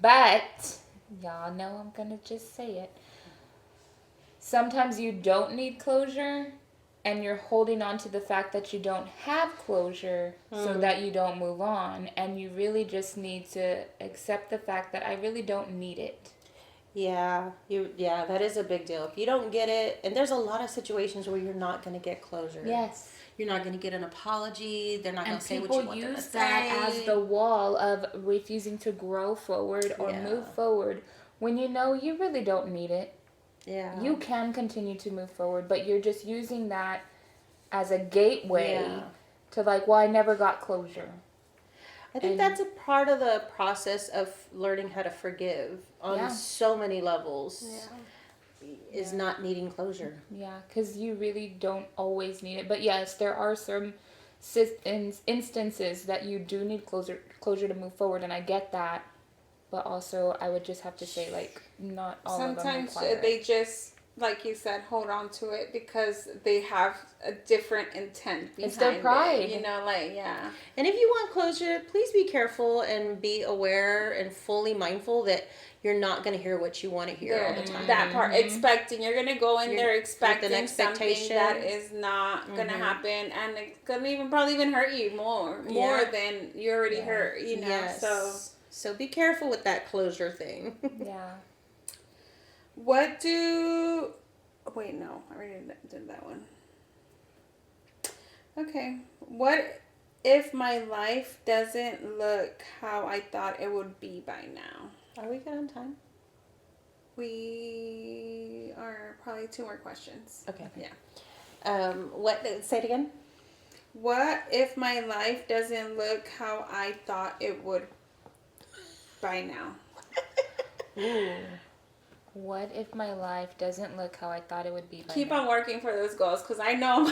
But, y'all know I'm going to just say it. Sometimes you don't need closure, and you're holding on to the fact that you don't have closure so that you don't move on. And you really just need to accept the fact that I really don't need it. Yeah, that is a big deal. If you don't get it, and there's a lot of situations where you're not going to get closure. Yes. You're not going to get an apology. They're not going And to say what people you want them to use that say. as the wall of refusing to grow forward or Yeah. move forward when you know you really don't need it. Yeah. You can continue to move forward, but you're just using that as a gateway Yeah. to like, well, I never got closure. I think And- that's a part of the process of learning how to forgive on Yeah. so many levels. Yeah. Is not needing closure. Yeah, because you really don't always need it. But yes, there are some instances that you do need closure to move forward, and I get that. But also, I would just have to say, like, not all of them Sometimes require they it. just, like you said, hold on to it because they have a different intent behind It's their pride. it. Yeah. And if you want closure, please be careful and be aware and fully mindful that you're not going to hear what you want to hear all the time. That part, expecting. You're going to go in there expecting with an something expectation. that is not going to happen. And it's going to probably even hurt you more than you already hurt, Yes. So be careful with that closure thing. Yeah. Wait, no, I already did that one. Okay. What if my life doesn't look how I thought it would be by now? Are we good on time? We are probably 2 more questions. Okay. Yeah. Say it again. What if my life doesn't look how I thought it would by now? Ooh. What if my life doesn't look how I thought it would be by Keep now? on working for those goals, because I know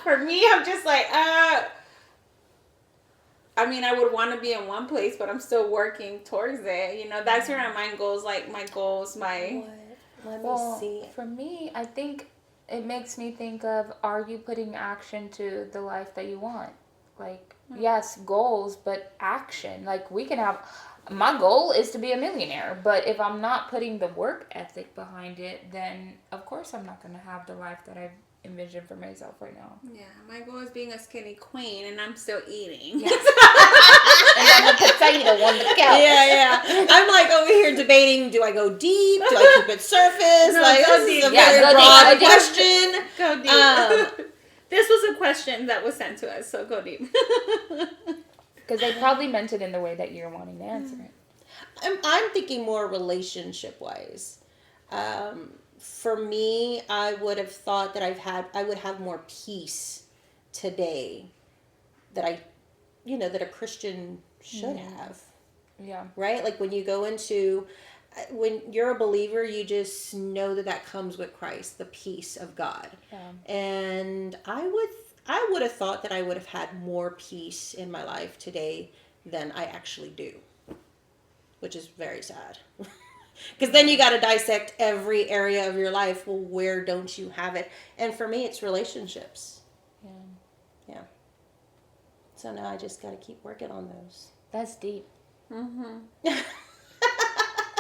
for me, I'm just like, I mean, I would want to be in one place, but I'm still working towards it. That's where my mind goes, like my goals, my... Let me Well, see. for me, I think it makes me think of, are you putting action to the life that you want? Like, yes, goals, but action. Like, we can have... My goal is to be a millionaire, but if I'm not putting the work ethic behind it, then of course I'm not going to have the life that I've envisioned for myself right now. Yeah, my goal is being a skinny queen, and I'm still eating. Yes. And I'm a potato on the couch. Yeah. I'm like over here debating, do I go deep? Do I keep it surface? No, like, go this deep. is a Yeah, very go deep, broad go deep. question. Go deep. This was a question that was sent to us, so go deep. Because they probably meant it in the way that you're wanting to answer it. I'm thinking more relationship wise. For me, I would have thought that I would have more peace today that that a Christian should have, Yeah. right? Like when you go into, when you're a believer, you just know that comes with Christ, the peace of God. Yeah. And I would have thought that I would have had more peace in my life today than I actually do, which is very sad. Because then you got to dissect every area of your life. Well, where don't you have it? And for me, it's relationships. Yeah. So now I just got to keep working on those. That's deep. Mm-hmm.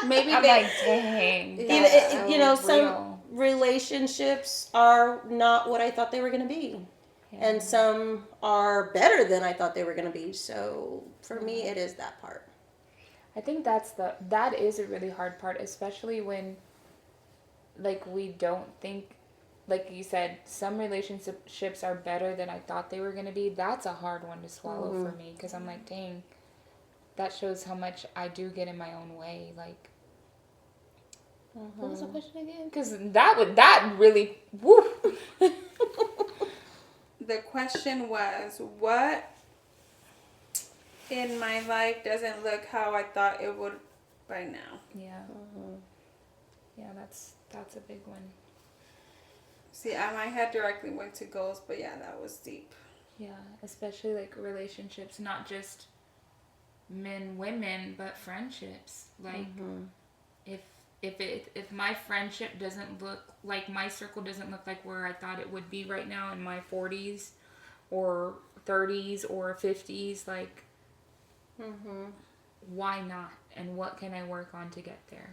Maybe I'm they. like, dang. You That's know, so you know, some real. relationships are not what I thought they were going to be. Yeah. And some are better than I thought they were going to be. So for me, it is that part. I think that is a really hard part, especially when, like, we don't think, like you said, some relationships are better than I thought they were going to be. That's a hard one to swallow for me, because I'm like, dang, that shows how much I do get in my own way. Like, what was the question again? Because that really, woo. The question was, what in my life doesn't look how I thought it would by now? Yeah. Yeah, that's a big one. See, my head directly went to goals, but yeah, that was deep. Yeah, especially like relationships, not just men, women, but friendships. Like, if my friendship doesn't look like, my circle doesn't look like where I thought it would be right now in my 40s or 30s or 50s, like, why not? And what can I work on to get there?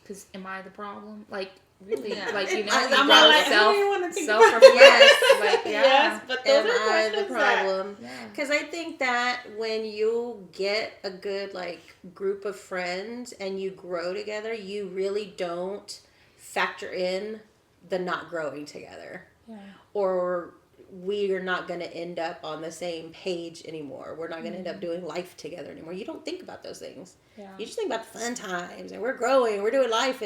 Because am I the problem? Like, really? Yeah. Like, you know, I'm you not gotta like, I don't even wanna think about self-reflect. Yes. Like, yeah. Yes, but those Am are I the questions that. problem? Yeah. Because I think that when you get a good like group of friends and you grow together, you really don't factor in the not growing together. Yeah. Or we are not going to end up on the same page anymore. We're not going to end up doing life together anymore. You don't think about those things. Yeah. You just think about the fun times and we're growing, we're doing life,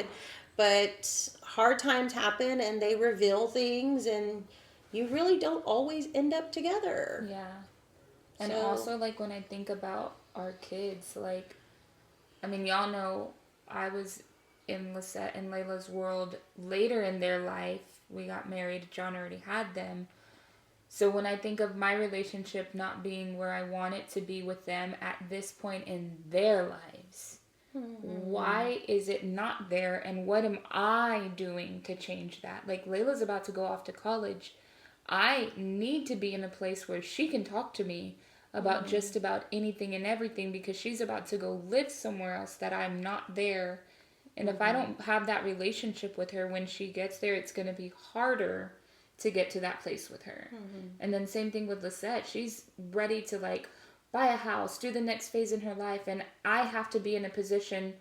but hard times happen and they reveal things and you really don't always end up together. Yeah. And So- also, like, when I think about our kids, like, I mean, y'all know I was in Lisette and Layla's world later in their life. We got married. John already had them. So when I think of my relationship not being where I want it to be with them at this point in their lives, why is it not there? And what am I doing to change that? Like, Layla's about to go off to college. I need to be in a place where she can talk to me about just about anything and everything, because she's about to go live somewhere else that I'm not there. And if I don't have that relationship with her when she gets there, it's going to be harder to get to that place with her. And then same thing with Lisette. She's ready to, like, buy a house, do the next phase in her life. And I have to be in a position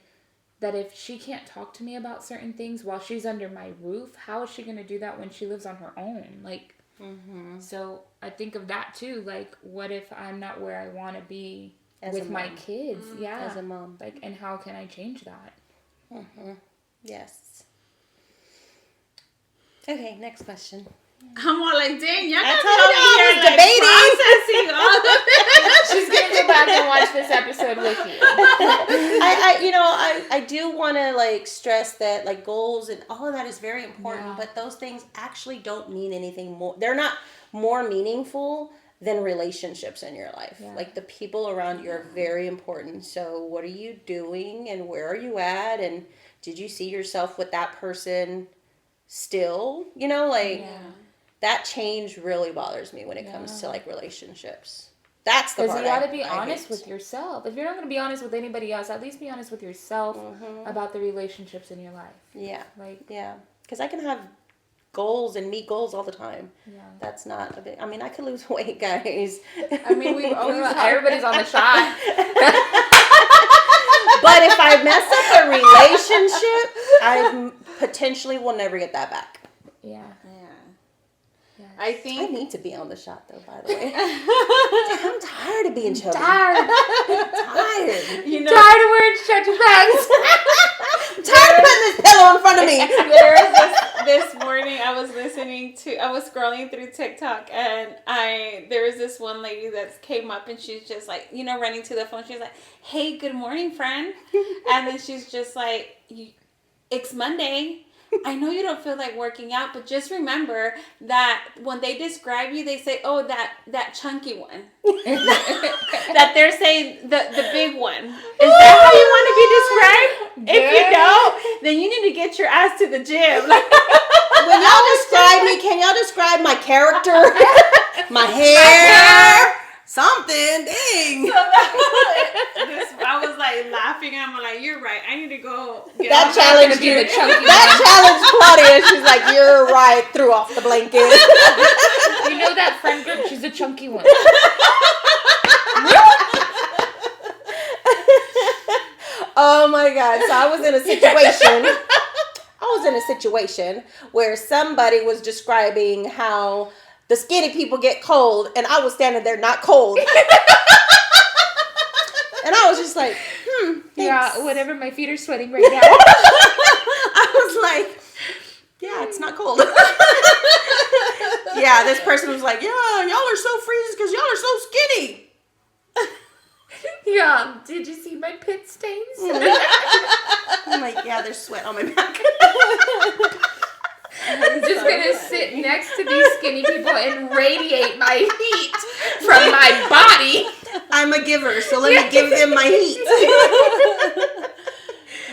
that if she can't talk to me about certain things while she's under my roof, how is she going to do that when she lives on her own? Like, so I think of that too. Like, what if I'm not where I want to be As a with my mom. kids? Yeah. As a mom. Like, and how can I change that? Yes. Okay, next question. I'm all like, dang, y'all I got told me you I over was here like processing all of it. She's going to go back and watch this episode with you. I do want to like stress that like goals and all of that is very important, Yeah. but those things actually don't mean anything more. They're not more meaningful than relationships in your life. Yeah. Like the people around you are very important. So what are you doing and where are you at? And did you see yourself with that person still? You know, like Yeah. that change really bothers me when it comes to like relationships. That's the Because part you got to I be honest hate. with yourself. If you're not going to be honest with anybody else, at least be honest with yourself about the relationships in your life. Yeah. Like, Yeah, because I can have goals and meet goals all the time. yeah. That's not a big. I mean, I could lose weight, guys. I mean, we've always Everybody's on the shot. But if I mess up a relationship, I potentially will never get that back. Yeah. Yeah. I I think need to be on the shot, though. By the way, I'm tired of being chubby. Tired. Tired. you know Tired of wearing stretchy pants. I'm tired of putting this pillow in front of me. there was this morning I was scrolling through TikTok and there was this one lady that came up and she's just like, you know, running to the phone. She's like, "Hey, good morning, friend." And then she's just like, "It's Monday. I know you don't feel like working out, but just remember that when they describe you, they say, oh, that chunky one." That they're saying the big one. Is that how you want to be described? If you don't, then you need to get your ass to the gym. Like, When y'all describe me, can y'all describe my character, my hair, something. Dang. I was like laughing. I'm like, you're right. I need to go. Get That off challenged be you. the chunky That challenged Claudia. She's like, you're right. Threw off the blanket. You know that friend group? She's a chunky one. Oh my God. So I was in a situation where somebody was describing how the skinny people get cold, and I was standing there not cold. And I was just like, thanks. Yeah, whatever. My feet are sweating right now. I was like, yeah, it's not cold. Yeah, this person was like, yeah, y'all are so freezing because y'all are so skinny. Yeah. Did you see my pit stains? I'm like, yeah, there's sweat on my back. I'm just gonna sit next to these skinny people and radiate my heat from my body. I'm a giver, so let me give them my heat.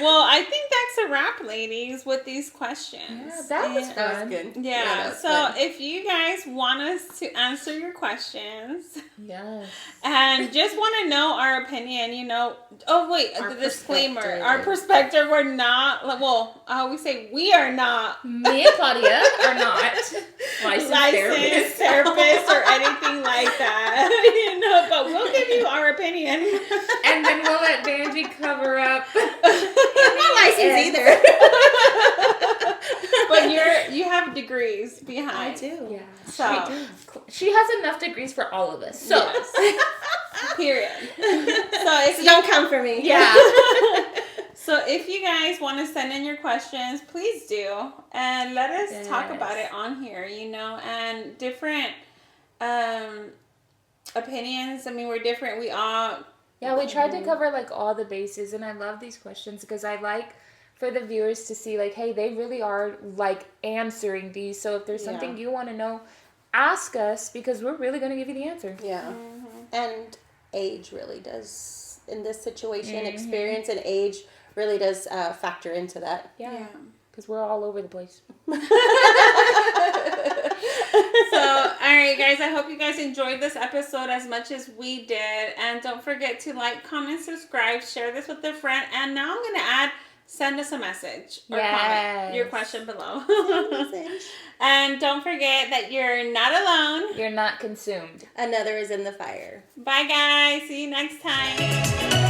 Well, I think that's a wrap, ladies, with these questions. Yeah, that was fun. That was good. Yeah, that was so fun. if you guys want us to answer your questions Yes. and just want to know our opinion, oh wait, Our the disclaimer, perspective. our perspective, we're not, well, I always say we are not Me and Claudia are not licensed licensed therapists. therapists or anything like that, but we'll give you our opinion. And then we'll let Vanjie cover up. I'm not licensed either. But you have degrees behind. I do. Yeah. So, She has enough degrees for all of us. So, yes. Period. So if So don't come for me. yeah. So if you guys want to send in your questions, please do. And let us talk about it on here, and different opinions. I mean, we're different. We all... Yeah, we tried to cover like all the bases, and I love these questions because I like for the viewers to see like, hey, they really are like answering these. So if there's something you want to know, ask us because we're really going to give you the answer. Yeah. Mm-hmm. And age really does, in this situation, experience and age really does factor into that. Yeah. Because we're all over the place. So, all right, guys, I hope you guys enjoyed this episode as much as we did. And don't forget to like, comment, subscribe, share this with a friend. And now I'm going to send us a message or comment your question below. And don't forget that you're not alone. You're not consumed. Another is in the fire. Bye, guys. See you next time.